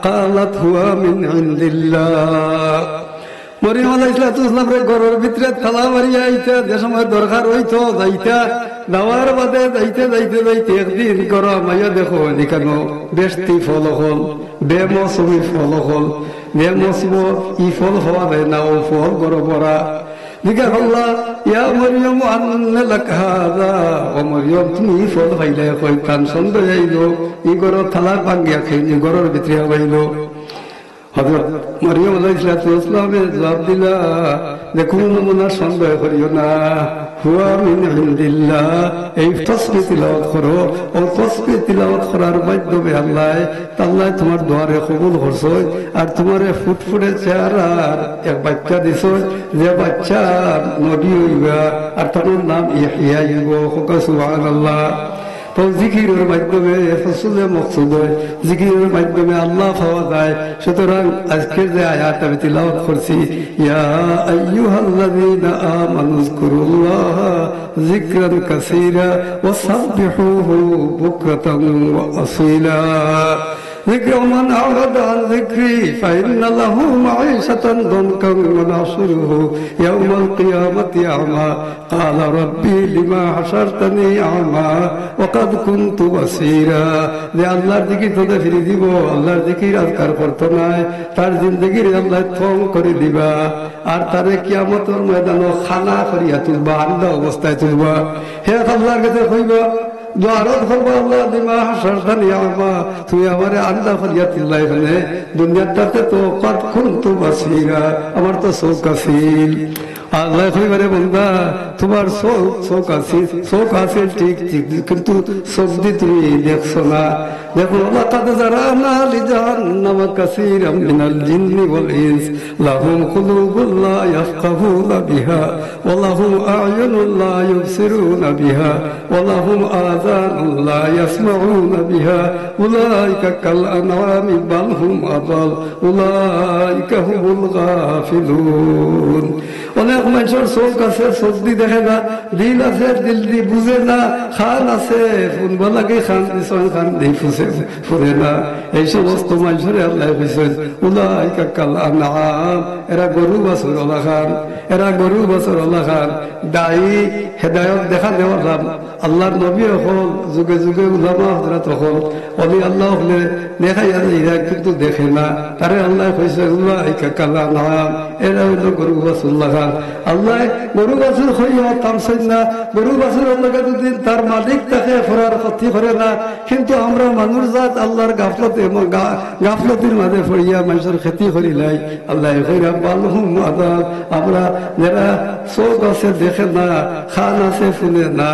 ক্বালাত হুয়া মিন ইনদিল্লাহ। মরিয়ম আলাইহিস সালামের ঘরের ভিতরে তালা মারিয়া আইতা। যে সময় দরকার হইতো যাইতা, যাওয়ার বাদে যাইতে একদিন করো মাইয়া দেখো এখানো বেশি ফল হল, বেমৌসুমি ফল হল। বেমৌসুম ই ফল হওয়া যায় না, ও ফল গরো পড়া। জিজ্ঞাসা করলা ইয়া মরিয়ম আন্না লাকা হাযা, ও মরিয়ম তুমি ফল খাইলে কই কান সন্দেহ আইলো ই ঘরের থালার ভাঙ্গিয়া খাইনি ঘরের ভিতরে হইলো। হযরত মরিয়ম আলাইহিস সালামে জবাব দিলা দেখুন নমুনা সন্দেহ করিও না, হুয়া মিন ইনদিল্লাহ, এই তাসবিহ তিলাওয়াত করো, ও তাসবিহ তিলাওয়াত করার মাধ্যমে আল্লাহ তোমার দোয়ারে কবুল করছে আর তোমারে ফুটফুটে চেহারার এক বাচ্চা দিছ, যে বাচ্চা নবী হইবা আর তার নাম ইয়াহইয়া হইব। সুবহানাল্লাহ। তো জিকিরের মাধ্যমে ফসলে মকসুদ হয়, জিকিরের মাধ্যমে আল্লাহ পাওয়া যায়। সুতরাং আজকের যে আয়াত আমি তিলাওয়াত করছি, ইয়া আইয়ুহাল্লাযীনা আমানু যকুরুল্লাহ যিকরান কাসীরা ওয়া সাব্বিহুহু বুকরাতান ওয়া আসীলা। ومن أعرض عن ذكري فإن له معيشة ضنكا ونحشره يوم القيامة أعمى قال ربي لما حشرتني أعمى وقد كنت بصيرا। যে আল্লাহর দিকে তোদের ফিরে দিব, আল্লাহর দিকে আজকার করতো নাই, তার জিন্দগির আল্লাহ থম করে দিবা আর তারে কিয়ামতের ময়দানে খানা করিয়া তুলবা, আন্দা অবস্থায় তুলবা। হে আল্লাহর কাছে কইবা দোয়ারত করবো, আল্লাহ দিমা হাসারতানি আমা, তুমি আমারে আন্দা করিয়া তুললা এখানে দুনিয়াটাতে তো কত কুনতু বাসীরা, আমার তো চোখ আছিল। আল্লাহ কইবারে বান্দা তোমার চোখ আছে ঠিক ঠিক, কিন্তু চোখ দিয়ে তুমি দেখছো না। দেখো লাকাদ যারানা লিজাহান্নামা কাসীরাম মিনাল জিন্নি ওয়াল ইনস লাহুম কুলুবুন লা ইয়াফকাহুনা বিহা ওয়া লাহুম আ'য়ুনুন লা ইউবসিরুনা বিহা ওয়া লাহুম আযানুন লা ইয়াসমাউনা বিহা উলাইকা কাল আনআমি বাল হুম আযাল উলাইকা হুমুল গাফিলুন। অনেক মানুষের চোখ আছে, চোখ দিয়ে দেখে না, দিল আছে, দিল দিয়ে বুঝে না, খান আছে, ফুনবা লাগে খান দিছেন, খান দিয়ে ফুরে না। এই সমস্ত মানুষের আল্লাহ কইছেন উলাইকা কাল আনআম, এরা গরু বাছুর ওলা খান, এরা গরু বাছুর ওলা খান। দায়ী হেদায়ত দেখা দেওয়ার নাম আল্লাহর নবী হল, যুগে যুগে উলামা হযরত হল, অলি আল্লাহ হলে দেখাই এরা কিন্তু দেখে না, তারে আল্লাহ কইছে উলাইকা কাল আনআম, এরা হইল গরু বাছুর লাগান। আল্লাহ গরু বাছুর হইয়া তামছেন না, গরু বাছুরের লগে যদি তার মালিক তাকে ফরার ক্ষতি করে না, কিন্তু আমরা মানুষ জাত আল্লাহর গাফলতির মাঝে পড়িয়া মানুষের ক্ষতি করি নাই। আল্লাহ কইরা বালহুম আযাব, আমরা যারা চোখ আছে দেখে না, খান আছে শুনে না,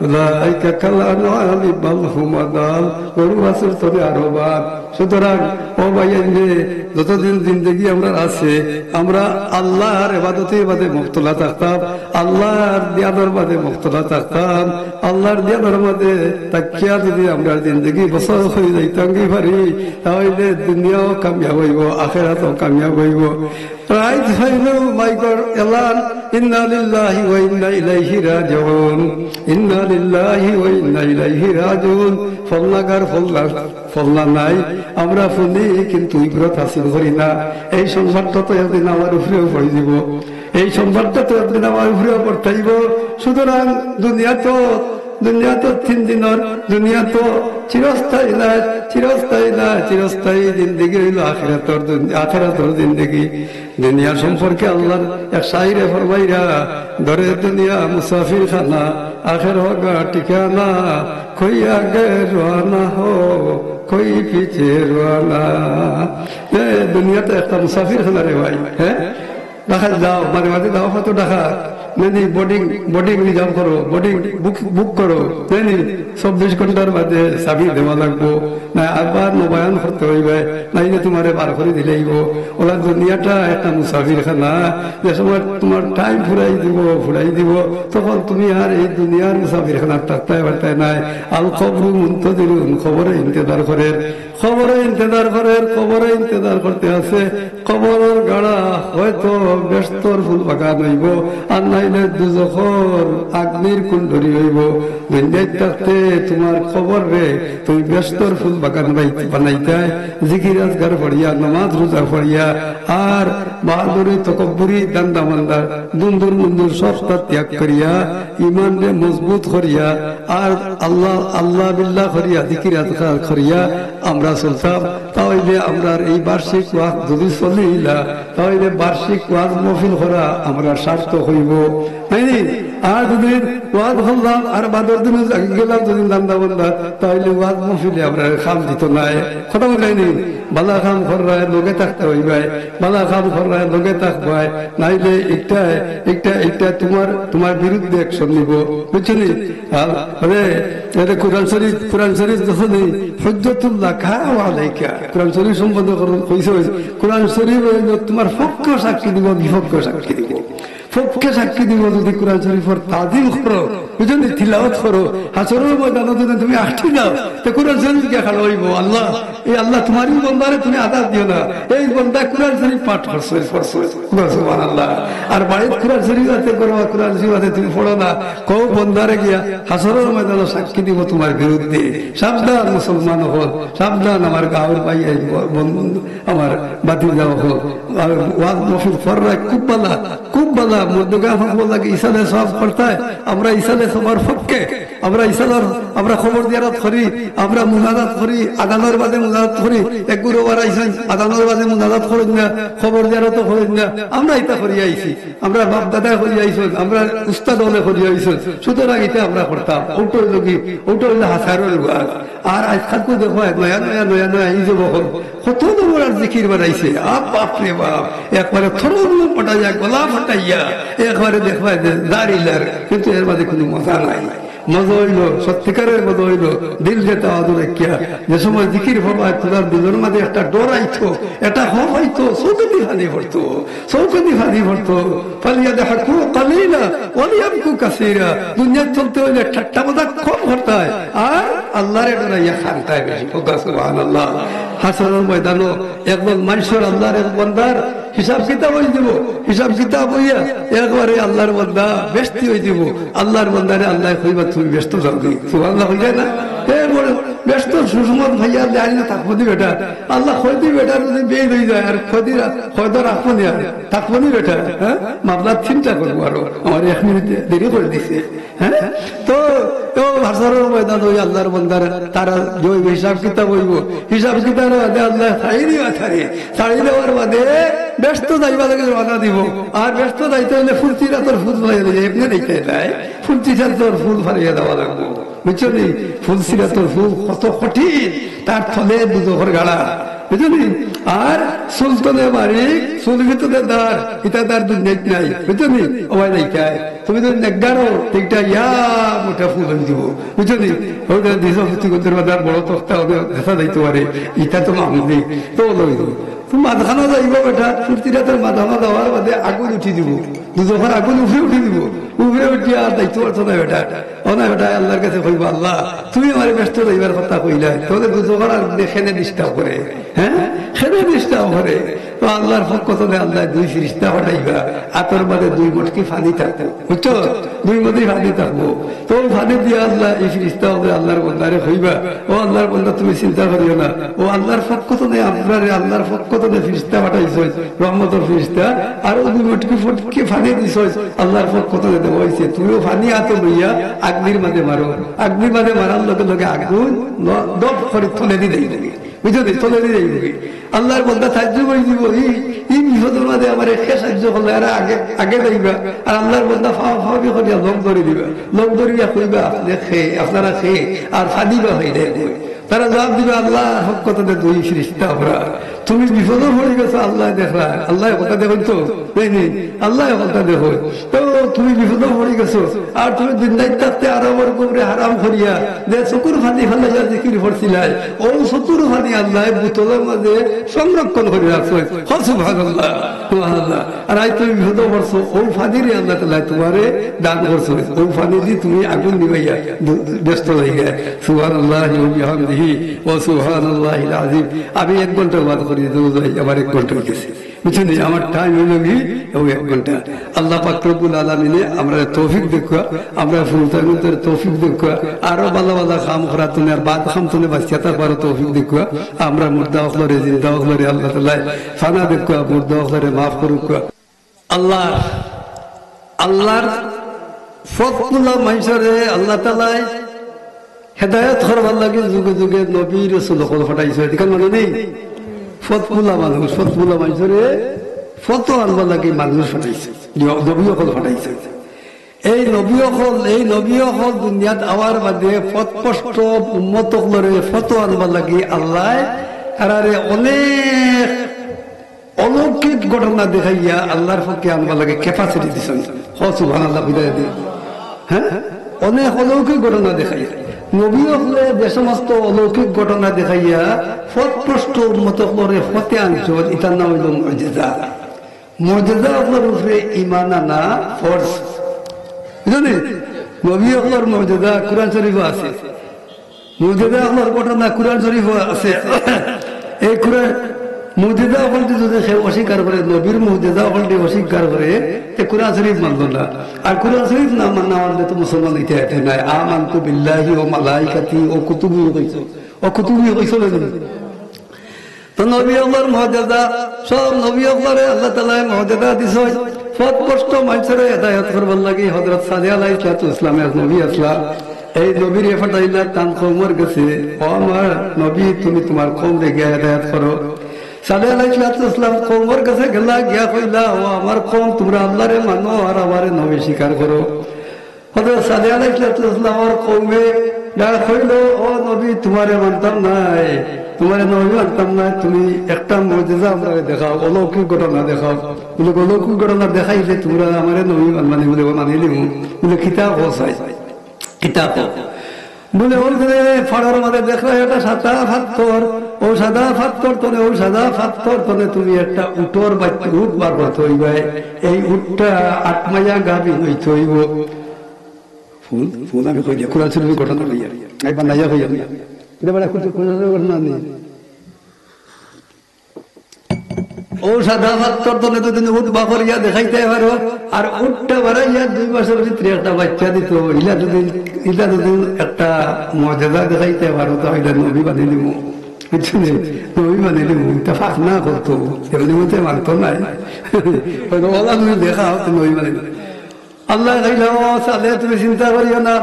উলাইকা কাল আনআমি বাল হুম আযাব, গরু বাছুর তবে আরো বাদ। সুতরাং ও ভাইয়ানে যতদিন জিন্দগি আমরা আছে, আমরা আল্লাহর ইবাদতের বাদে মুক্তলা থাকতাম, আল্লাহর দিয়ানোর বাদে মুক্তলা থাকতাম। আল্লাহর দিয়ানোর বাদে তাকিয়া যদি আমরা জিন্দগি বছর হয়ে যাইতাম পারি, তাহলে দুনিয়াও কামিয়াব হইব, আখিরাতও কামিয়াব হইব। রাইট হইল মাইকর এলান, ইন্না লিল্লাহি ওয়া ইন্না ইলাইহি রাজিউন, ইন্না লিল্লাহি ওয়া ইন্না ইলাইহি রাজিউন। ফলনাগার ফলনা নাই, আমরা শুনি কিন্তু ইব্রত হাসিল করি না। এই সংবাদটা তো একদিন আমার উপরেও পড়ে দিব, এই সংবাদটা তো একদিন আমার উপরেও পড়তেইব। সুতরাং দুনিয়া তো 3 দিনের, দুনিয়া তো চিরস্থায়ী না, চিরস্থায়ী জিন্দগি হইল আখিরাতের জিন্দগি। দুনিয়া সম্পর্কে আল্লাহর এক শায়রে ফরমাইরা, ধরে দুনিয়া মুসাফির খানা, আখের হোগা ঠিকানা, কই আগে রওনা হো কই পিছে রওনা। দুনিয়াতে একটা মুসাফির খানা রে ভাই। হ্যাঁ, ঢাকা যাও, মাঝে মাঝে যাও, কত ঢাকা মানে বোর্ডিং রিজার্ভ করো, বোর্ডিং বুক করো, 24 ঘন্টার বাদে চাবি দেওয়া লাগবো, না আবার নবায়ন করতে হইবে, নাইলে তোমারে বার করে দিলেইব। ওলা দুনিয়াটা একটা মুসাফির খানা, যে সময় তোমার টাইম ফুরাই দিব, তখন তুমি আর এই দুনিয়ার মুসাফির খানার টাকতায় বার্তায় নাই। আল খবরু মুনতাজিরুন, খবরে ইন্তজার করে, খবরে ইন্তজার করতে আছে। খবরের গাড়া হয়তো ব্যস্তর ফুল বাগান হইব, আর নাইলে দুজখর আগ্নির কুণ্ডরি হইব। দুনিয়ায় থাকতে তোমার খবর রে তুমি ব্যস্তর ফুল বাগান বানাইতে, জিকির আজগার পড়িয়া, নামাজ রোজা পড়িয়া, আর বাহাদুরি তকব্বুরি দান্দা মান্দা দুন্দুর মুন্দুর সবটা ত্যাগ করিয়া, ইমান রে মজবুত করিয়া, আর আল্লাহ বিল্লাহ করিয়া, জিকির আজগার করিয়া আমরা চলতাম, তাহলে আমরা এই বার্ষিক ওয়াজ যদি চলিলা তাহলে বার্ষিক ওয়াজ মহফিল করা আমরা সার্থক হইব, হয়নি? আর যদি ওয়াজ হলাম আর বাদর দিনে গেলাম যদি দান্দা বন্ধা, তাহলে ওয়াজ মহফিলে আমরা খাম দিত নাই। কথা বলাইনি, বালা খাম খররায় লগে থাকতে হইবাই, বালা খাম খররায় লগে থাকবাই, নাইলে একটা তোমার বিরুদ্ধে অ্যাকশন নিব, বুঝছনি? কোরআন শরীফ যখন হুজ্জতুল্লাহ আলাইকা কোরআন শরীফ সম্বন্ধে কইছে, কোরআন শরীফ তোমার পক্ষ সাক্ষী দিব, বিপক্ষ সাক্ষী দিব। পক্ষে সাক্ষী দিব যদি কোরআন শরীফের তাজিম করো, বুঝলি, তিলাওয়াত করো, হাসরের ময়দানে যদি তুমি আটকে যাও, তো কোরআন শরীফকে খাড়া হইব, আল্লাহ এই আল্লাহ তোমারই বন্দারে তুমি আদাব দিও না, এই বন্দা কোরআন শরীফ পাঠ করছো, সুবহানাল্লাহ। আর বাড়ির কোরআন শরীফ আছে করো, কোরআন শরীফ আছে তুমি পড়ো না, কও বন্দারে গিয়া হাসরের ময়দানে সাক্ষী দিব তোমার বিরুদ্ধে। সাবধান মুসলমান হল, সাবধান আমার গাঁয়ের ভাই, আমার বাতি যাওয়া হল। ওয়াজ মহফিল কররা খুব বালা, খুব বালা। মুর্দগা বললা ইসালে সব করতায়, আমরা ইসালে সবার পক্ষে, আমরা খবর দিয়ারত করি, আমরা মুনাজাত করি, আদানের বাদে মুনাজাত করি। এক গুরু বার আইসেন, আদানের বাদে মুনাজাত করেন না, খবর দিয়ারত করেন না, আমরা এটা করি আইছি, আমরা বাপ দাদা করি আইসেন, আমরা উস্তাদ হলে করি আইসেন। সুতরাং এটা আমরা করতাম। ওটো হইলে হাসারের ওয়াজ। আর আজকালকে দেখো নয়া এই যে বহল কত নম্বর আর জিকির বানাইছে, বাপরে বাপ, একবারে থরম পটা যায়, গলা ফাটাইয়া একবারে দেখবা দাঁড়িলার, কিন্তু এর মাঝে কোনো মজা নাই। মজা হইল, সত্যিকারের মজা হইল দিল যেতে আদুরেকিয়া। যে সময় জিকির হবা তোমার দুজনের মাঝে একটা ডর আইতো, এটা হইতো, চৌকতি ফানি ভরতো, ফালিয়া দেখা খুব কালিলা অলিয়ামকু কাসিরা। দুনিয়ার চলতে হইলে ঠাট্টা মজাক কম করতায়, আর আল্লাহরে ডরাইয়া খানতায় বেশি। সুবহানাল্লাহ। হাসরের ময়দানও একজন মানুষের আল্লাহর এক বান্দার হিসাব কিতাব হয়ে দিব, হিসাব কিতাব হইয়া একবারে আল্লাহর বান্দা ব্যস্ত হয়ে দিব। আল্লাহর বান্দারে আল্লাহ কইবা তুমি ব্যস্ত যাও, সুবহানাল্লাহ হয়ে যায় না? ব্যস্ত সুষমত ভাইয়া দেয় না, থাকবো দি বেটা, আল্লাহ খয়দি বেটা যদি বেয়ে হয়ে যায়, আর হয়তো রাখবো নি, আর থাকবো নি বেটা। হ্যাঁ, মামলার চিন্তা করবো, আরো আমার 1 মিনিট দেরি করে দিছে। হ্যাঁ, তো হাসরের ময়দান ওই আল্লাহর বান্দার তারা হিসাব কিতাব হইব, হিসাব কিতাব আল্লাহ ছাড়ি দেওয়ার বাদে ব্যস্ত যাইবা লাগে রওনা দিব। আর ব্যস্ত যাইতে হইলে ফুলতিরা তোর ফুল ফাইয়া দিয়ে এমনি দেখতে দেয়, ফুলতিরা তোর ফুল ফারিয়ে দেওয়া লাগবো, বুঝলি? ফুলসিরা তোর ফুল কত কঠিন, তার ফলে দুজোর গাড়া, বুঝলি? আর সুলতানের বাড়ি চুল ভিতরে দাঁড়, এটা তার দুর্নীত নাই, বুঝলি? ওই দেখায় তুমি যদি নেগারো ঠিকটা ইয়া মোটা ফুল দিব, বুঝলি? ওইটা দিশ ফুটি করতে বাজার বড় তক্তা হবে, দেখা যাইতে পারে, এটা তো মামলি তো লই দিব। তুমি মাঝখানো যাইব বেটা, ফুর্তিটা তোর মাঝামা যাওয়ার বাদে আগুন উঠি দিব, দুজোর আগুন উপরে উঠে দিব, উপরে উঠিয়া আর দায়িত্ব পারছো না বেটা। ও না বেটা, আল্লাহর কাছে কইব, আল্লাহ তুমি আমার ব্যস্ত যাইবার কথা কইলাই, তোদের দুজোর আর খেনে ডিস্টার্ব করে, হ্যাঁ খেনে ডিস্টার্ব করে। তো আল্লাহর পক্ষ থেকে আল্লাহ 2 ফিরিস্তা পাঠাইবা, আতর বাদে 2 মটকি ফানি থাকবো, বুঝছো? 2 মধ্যে ফানি থাকবো। তো ফানি দিয়ে আল্লাহ এই ফিরিস্তা হবে আল্লাহর বন্দারে হইবা, ও আল্লাহর বন্দা তুমি চিন্তা করিও না, ও আল্লাহর পক্ষ থেকে আপনার আল্লাহর পক্ষ থেকে ফিরিস্তা পাঠাইছ, রহমতের ফিরিস্তা, আর 2 মটকি ফানি দিছ, আল্লাহর পক্ষ থেকে দেওয়া হয়েছে। তুমিও ফানি হাতে লইয়া আগ্নির মাঝে মারো, আগ্নির মাঝে মারার লগে লগে আগুন দপ করে তুলে দিয়ে দেবে, বুঝলি? তুলে দিয়ে দেবে। আল্লাহর বন্দা সাহায্য করে দিব, এই বিপদের মাঝে আমার একে সাহায্য করলে আর আগে যাইবা। আর আল্লাহর বন্দা ফাওয়াফাওয়ি করিয়া লগ ধরে দিবা, লগ ধরিয়া কইবা আপনারা খেয়ে আর ফাদিবা হয়ে যায়। তারা জবাব দিবে, আল্লাহ হক কথা 2 ফিরিস্তা আমরা, তুমি বিপদও পড়ে গেছো, আল্লাহ দেখলা, আল্লাহ কথা দেখুন তো নেই, আল্লাহ কথা দেখো তো তুমি বিপদও পড়ে গেছো, আর তুমি দিন থাকতে আরবের কবরে হারাম করিয়া যে চকুর ফানি ফেলাইয়া জিকির করছিলাই, ও চকুর ফানি আল্লাহ বোতলের মাঝে সংরক্ষণ করে রাখছো, সুবহানাল্লাহ সুবহানাল্লাহ। আর আজ তুমি বিপদও পড়ছো, ও ফানিরে আল্লাহ তাআলা তোমারে দান করছো, ও ফানি দিয়ে তুমি আগুন নিবাইয়া ব্যস্ত হয়ে যায়। সুবহানাল্লাহ বিহামদিহি ওয়া সুবহানাল্লাহিল আযীম। আমি 1 ঘন্টা বাদ করে দেবো, আবার 1 ঘন্টা হয়ে গেছে, বুঝছেন? আমার টাইম হইল কি 1 ঘন্টা। আল্লাহ পাক রব্বুল আলামিনে আমরা তৌফিক দেখা, আমরা ফুলতানুদের তৌফিক দেখা, আরো ভালো ভালো কাম করা তুমি, আর বাদ খাম তুমি বাঁচিয়া তারপর তৌফিক দেখা। আমরা মুর্দা অখলরে জিন্দা অখলরে আল্লাহ তাআলা ফানা দেখা, মুর্দা অখলরে মাফ করুক। আল্লাহর সবগুলো মানুষের আল্লাহ তাআলা হেদায়ত করবার লাগে যুগে যুগে নবী রাসূল সকল ফাটাইছে, এদিকে মানে নেই ফতমুলা মানুষ, ফতমুলা মানুষরে ফতো আনবার লাগে মানুষ ফাটাইছে, নবী সকল ফাটাইছে। এই নবী সকল দুনিয়াত আওয়ার বাদে ফতপষ্ট উম্মত সকলরে ফতো আনবার লাগে আল্লাহ তারারে অনেক অলৌকিক ঘটনা দেখাইয়া আল্লাহর পক্ষে আনবার লাগে ক্যাপাসিটি দিচ্ছেন। সুবহানাল্লাহ, বিদায় দিন। হ্যাঁ, অনেক অলৌকিক ঘটনা দেখাইয়া নবী হলে যে সমস্ত অলৌকিক ঘটনা দেখাইয়া ফতপ্রষ্ট উম্মত করে ফতে আনছেন, এটার নাম হইল মুজিজা। মুজিজা হলোর উপরে ঈমান আনা ফরজ, বুঝলি? নবী হলোর মুজিজা কুরআন শরীফে আছে, মুজিজা হলোর ঘটনা কুরআন শরীফে আছে। এই কুরআন মুজিজা হলটি যদি সে অস্বীকার করে, নবীর মুজিজা হলটি অস্বীকার করে, কুরআন শরীফ মানল না। আর কুরআন শরীফ না মানলে তো মুসলমান ইতিহাসে নাই। আমানতু বিল্লাহি ওয়া মালাইকাতি ও কুতুবি কইছো, ও কুতুবি কইছো না। তো নবী আল্লাহর মুজিজা সব নবী আল্লাহরে আল্লাহ তাআলা মুজিজা দিছে। ফতপষ্ট মানুষের হেদায়েত করবার লাগি হযরত সালেহ আলাইহিস সালামের নবী আসলাম। এই নবীর ফাটাইলা তান কওমের কাছে, ও আমার নবী তুমি তোমার কওমকে হেদায়েত করো। সালেহ আলাইহিস সালাম কওমের কাছে গেলা, গিয়া কইলা, ও আমার কওম তোমরা আল্লাহরে মানো আর আমারে নবী স্বীকার করো। হযরত সালেহ আলাইহিস সালামের কওমে ডাক কইল, ও নবী তোমারে মানতাম নাই, তোমারে নবী মানতাম না, তুমি একটা মুজিজা আমারে দেখাও, অলৌকিক ঘটনা দেখাও। বলে অলৌকিক ঘটনা দেখাইলে তোমরা আমারে নবী মানবানি বলে মানিয়ে দিব। বলে কিতাব চাই, কিতাব বলে ওখানে ফাড়ার মাঝে দেখলা একটা সাদা পাথর, ও সাদা পাথর তনে, ও সাদা পাথর তনে তুমি একটা উটর বাচ্চা উট বার করতে হইবে। এই উটটা 8 মাইয়া গাভী হইতে হইব। ফুল ফুল আমি কই দিয়া কুরআন শরীফের ঘটনা লইয়া একবার নাইয়া হইয়া এটা বড় কুরআন শরীফের ঘটনা নেই। ও সাদা পাথর তনে তো তুমি উট বাকরিয়া দেখাইতে পারো, আর উটটা বাড়াইয়া 2 মাসের ভিতরে একটা বাচ্চা দিত। ইলা যদি একটা মুজিজা দেখাইতে পারো তাহলে নবী বানিয়ে দিব, বুঝছেন? নবী বানিয়ে দিব। এটা ফাঁক না করতো, এমনি মতে মানতো নাই। ওলা তুমি দেখাও তো নবী বানিয়ে দিব। আল্লাহ সালে তুমি চিন্তা করিও না।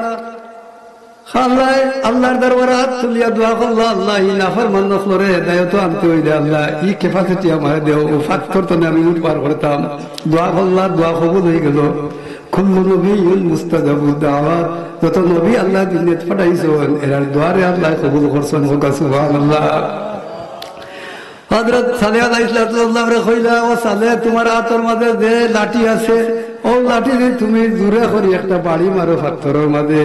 আল্লাহর দরবারে হাত তুলিয়া দোয়া করলো, আল্লাহ ই নাফরমান নখলরে হেদায়েত আনতে হইলে আল্লাহ ই ক্যাপাসিটি আমার দেও। ও ফাত্তর তো আমি উঠ পার করতাম। দোয়া করলাম, দোয়া কবুল হয়ে গেল। কুল্লু নবিয়্যিন মুস্তাজাবুদ দাওয়াত, যত নবী আল্লাহ দুনিয়াত পাঠাইছেন এরার দোয়ারে আল্লাহ কবুল করছেন। সুবহানাল্লাহ। হযরত সালেহ আলাইহিস সালামরে কইলা, ও সালেহ তোমার হাতের মাঝে যে লাঠি আছে, ও লাঠি দিয়ে তুমি জোরে করে একটা বাড়ি মারো পাথরের মাঝে।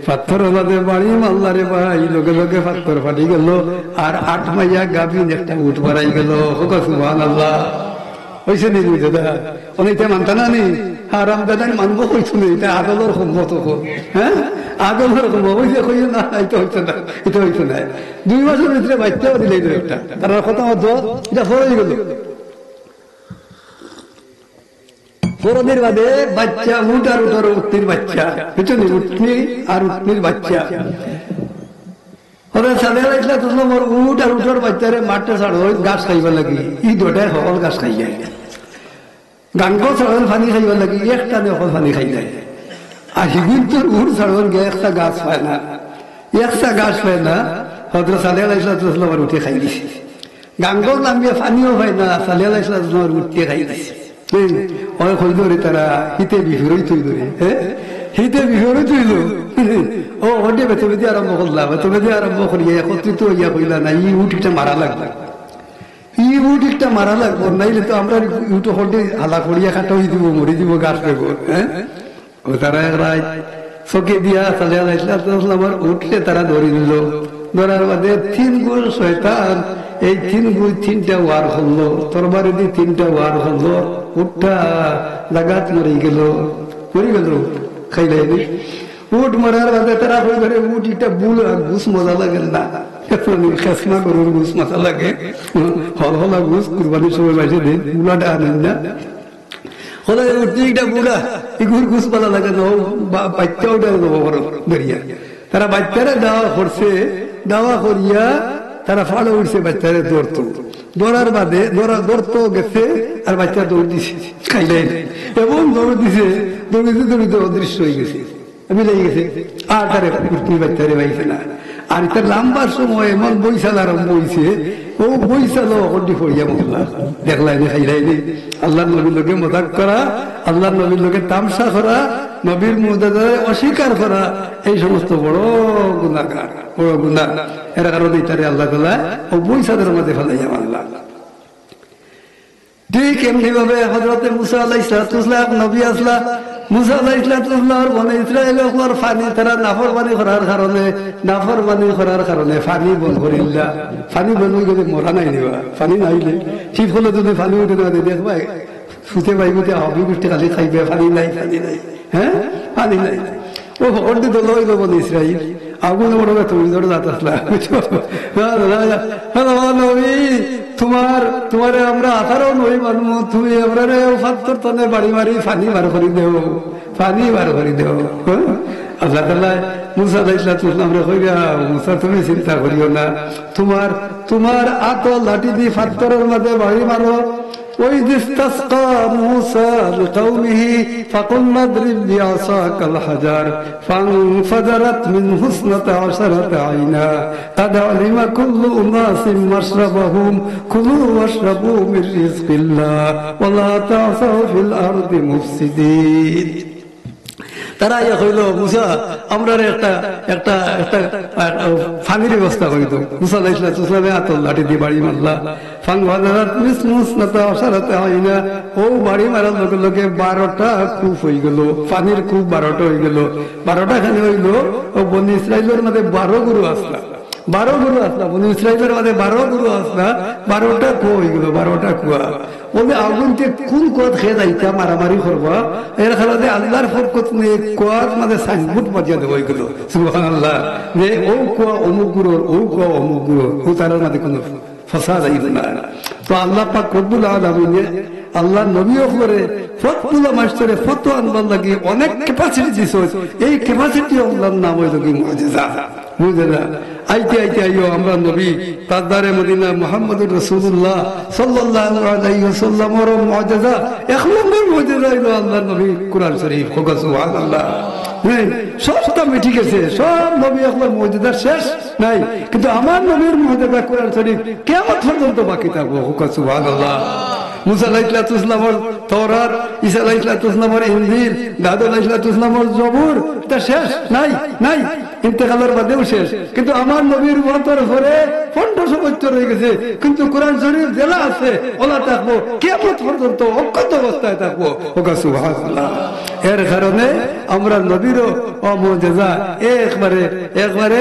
পাথরের মাঝে বাড়ি মারলা রে ভাই, লগে লগে পাথর ফাটি গেল, আর 8 মাইয়া গাভীন একটা উট বাড়াই গেল। সুবহানাল্লাহ। হয়েছে নি বুঝে দা অনেকটা মানতা না নি হারাম দাদাই মানবো কইছো নি, এটা আদলের সম্মত। হ্যাঁ, আদলের সম্ভব হয়েছে। কই না, এটা হইতো না, এটা হইতো না। 2 মাসের ভিতরে বাচ্চাও দিলে একটা, তার কথা হতো এটা হয়ে গেল। ফরদের বাদে বাচ্চা উট আর উটার উটনির বাচ্চা, বুঝছেন? উটনি আর উটনির বাচ্চা। সালেহ আলাইহিস সালাম উট আর উটার বাচ্চারে মাঠে ছাড়ো গাছ খাইবা লাগি। ই দুটাই সকল গাছ খাই যায়। গাঙ্গ ছাড়ল পানি খাইবা লাগি, একটানে সকল পানি খাই যায়। আর হিগুন্তর উট ছাড়ল গে একটা গাছ পায় না, একটা গাছ পায় না। হযরত সালেহ আলাইহিস সালাম উঠে খাই দিছে। গাঙ্গ নামিয়ে পানিও পায় না, সালেহ আলাইহিস সালাম উঠতে খাই দিছে। তারা হিতে বিহুরই তৈল, হিতে বিহুরই তৈল। ও ওটে বেঁচে বেঁচে আরম্ভ করলাম, বেঁচে বেঁচে আরম্ভ করিয়া একত্রিত হইয়া কইলা না, ই উঠ একটা মারা লাগবে, ই উঠ একটা মারা লাগবো, নাইলে তো আমরা উঠো হটে হালা করিয়া কাটাই দিব, মরি দিব, গাছ দেবো। হ্যাঁ, ও তারা রায় চকে দিয়া সালেহ আলাইহিস সালাম উঠলে তারা ধরে নিল। ধরার বাদে 3 গুণ শয়তান, এই 3 গুণ 3টা ওয়ার হলো, তরবারি দিয়ে 3টা ওয়ার হলো। উঠটা লাগাত মরে গেল, মরে গেল, খাইলাইনি। উঠ মরার বাদে তারা হয়ে ধরে উঠ এটা বুল ঘুষ মজা লাগে না, খেসমা গরুর ঘুষ মজা লাগে। হল হলা ঘুষ কুরবানির সময় বাইসে দিন বুলাটা আনেন না, হলে উঠতে একটা বুড়া এগুর ঘুষ মজা লাগে না। বাচ্চা ওটা বেরিয়া তারা বাচ্চারা দেওয়া করছে, দেওয়া করিয়া তারা ফাড়ে উঠছে, বাচ্চারা দৌড়তো। দৌড়ার বাদে দৌড়তো গেছে আর বাচ্চা দৌড় দিছে, খাইলাই এবং দৌড় দিছে, দৌড়িতে দৌড়িতে অদৃশ্য হয়ে গেছে। মিলে গেছে আর তারে কুটনি বাচ্চারে পাইছে না। আর এটা লম্বার সময় এমন বৈশাল আরম্ভ হয়েছে, ও বৈশাল হড্ডি ফড়িয়া মহল্লা দেখলাইনি খাইলাইনি। আল্লাহ নবীর লোকে মজাক করা, আল্লাহ নবীর লোকে তামসা করা, নবীর মুজাদারে অস্বীকার করা, এই সমস্ত বড় গুনাহগার, বড় গুনাহ। এর কারণে এটারে আল্লাহ তাআলা ও বৈশালের মধ্যে ফেলাইয়া মারলা। ঠিক এমনি ভাবে হযরতে মুসা আলাইহিস সালাম নবী আসলা, মুসা আলাইহিস সালাম বনে ইসরায়েলের পানি তারা নাফরমানি করার কারণে পানি বন্ধ করিলা। পানি বন্ধ করে মরা নাই নিবা, পানি নাইলে ঠিক হলো তুমি পানি উঠে না দেখবা শুতে পাইবে হবি গোষ্ঠী খালি খাইবে, পানি নাই হ্যাঁ পানি নাই। ও হরদি তো লইল বনে ইসরায়েল আগুন বড় তুমি ধরে যাতাসলা তোমারে আমরা আঠারো নই মানবো, তুমি আমরা ফাত্তর তনে বাড়ি মারি ফানি বার করে দেও, ফানি বার করে দেও। আল্লাহ তাআলা মুসা আলাইহিস সালাম রে কইরা, মুসা তুমি চিন্তা করিও না, তোমার আতো লাঠি দিয়ে ফাত্তরের মধ্যে বাড়ি মারো। وإذ استسقى موسى لقومه فقلنا اضرب بعصاك الحجر فانفجرت منه 12 عينا قد علم كل أناس مشربهم كلوا واشربوا من رزق الله ولا تعثوا في الأرض مفسدين। তারা ইয়া কইল, মুসা আমরা একটা একটা একটা ফানির ব্যবস্থা করি তো। মুসা আলাইহিস সালাম আতল লাঠি দিয়ে বাড়ি মারলা। ফান বাজারাত মিসমুস নাতা অসারাতে হয় না, ও বাড়ি মারার লোকে লোকে 12টা কূপ হয়ে গেল, পানির কূপ 12টা হয়ে গেল। 12টা খানি হইল, ও বনি ইসরাইলের মধ্যে 12 গরু আসলা, 12 গরু আসলা, বনি ইসরাইলের মধ্যে 12 গরু আসলা, 12টা কুয়া হয়ে গেল, 12টা কুয়া। বলে আগুনকে কোন কুয়াত খেয়ে যাইতা মারামারি করবা, এর খেলাতে আল্লাহর ফরকত নিয়ে কুয়ার মাঝে সাইনবোর্ড বাজিয়ে দেওয়া হয়ে গেল। সুবহানাল্লাহ, যে ও কুয়া অমুক গুরুর, ও কুয়া অমুক গুরুর, ও তার মাঝে কোনো ফাসাদ আইব না। তো আল্লাহ পাক রব্বুল আলামিন আল্লাহ নবীও করে ফতগুলো মাস্টারে ফতো আনবার লাগে অনেক ক্যাপাসিটি দিছ, এই ক্যাপাসিটি আল্লাহর নাম হইল কি মুজিজা। বুঝলা, আইতে আইতে আইও আমরা নবী তাজদারে মদিনা মুহাম্মদুর রাসূলুল্লাহ সাল্লাল্লাহু আলাইহি ওয়াসাল্লামের মুজিজা, এক নম্বর মুজিজা হইল আল্লাহর নবী কুরআন শরীফ। সুবহানাল্লাহ, সবটা ঠিক আছে, সব নবী একবার মুজিজা শেষ নাই, কিন্তু আমার নবীর মুজিজা কুরআন শরীফ কিয়ামত পর্যন্ত বাকি থাকবে। সুবহানাল্লাহ। মুসা আলাইহিস সালামের তাওরাত, ঈসা আলাইহিস সালামের ইনজিল, দাউদ আলাইহিস সালামের জবুর, এটা শেষ নাই, নাই ইন্তেকালের বাদেও শেষ। কিন্তু আমার নবীর মতের পরে 1500 বছর হয়ে গেছে, কিন্তু কোরআন শরীফ জেলা আছে, ওলা থাকবো কিয়ামত পর্যন্ত, অক্ষত অবস্থায় থাকবো। সুবহানাল্লাহ। এর কারণে আমরা নবীরও মুজিজা একবারে একবারে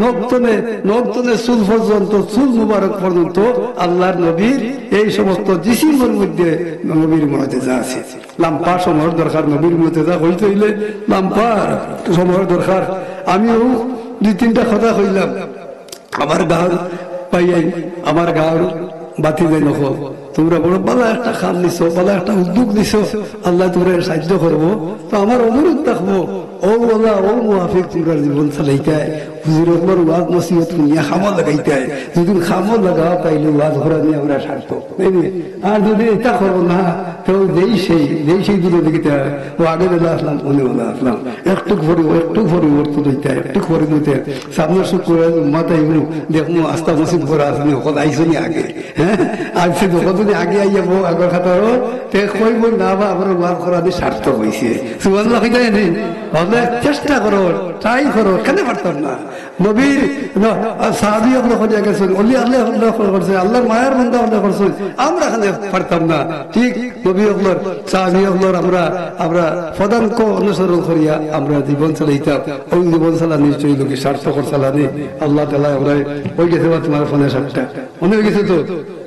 নক্তনে চুল পর্যন্ত, চুল মুবারক পর্যন্ত আল্লাহর নবীর এই সমস্ত জিসিমের মধ্যে নবীর মুজিজা আছে। লাম্পা সময়ের দরকার, নবীর মুজিজা হইতে হইলে লাম্পা সময়ের দরকার। আমিও 2-3টা কথা কইলাম, আমার গাঁর পাইয়াই, আমার গাঁর বাতি যাই নকল, তোমরা বড় ভালো একটা খাম নিছো, ভালো একটা উদ্যোগ নিছো, আল্লাহ তোমরা সাহায্য করবো। তো আমার অনুরোধ থাকবো, ও বলা ও মুআফিক তোমরা জীবন চালাইতায়, হুজুর আপনার ওয়াজ নসিহত নিয়ে খামো লাগাইতায়, যদি খামো লাগাও তাইলে ওয়াজ ঘোরা নিয়ে আমরা সারত। আর যদি এটা করবো না, তো যেই সেই দূরে দিকে ও আগে বেলা আসলাম, মনে বলা আসলাম, একটু পরিবর্তন হইতে, একটু পরিবর্তন সামনে সুখ করে মাথায় দেখবো আস্থা মসজিদ করে আসনি, ওখানে আইসনি আগে, হ্যাঁ আসছে যখন আগে আইয়াবো আগর খাতারও তে কইব না বা আমার ওয়াজ করা দিয়ে সার্থক হয়েছে। সুবহানাল্লাহ কইতাই নেই, তাহলে চেষ্টা করো, ট্রাই করো, কেন পারতাম না। নবীর সাহাবী হল হয়ে গেছেন, অলি আল্লাহ করছে, আল্লাহর মায়ের বান্দা হলে করছেন, আমরা এখানে পারতাম না। ঠিক নবী হলর সাহাবী হলর আমরা পদাঙ্ক অনুসরণ করিয়া আমরা জীবন চালাইতাম। ওই জীবন চালা নিশ্চয়ই লোকে সার্থকর চালানি। আল্লাহ তাআলা আমরা ওই গেছে তোমার ফোনে সাতটা মনে হয়ে গেছে তো।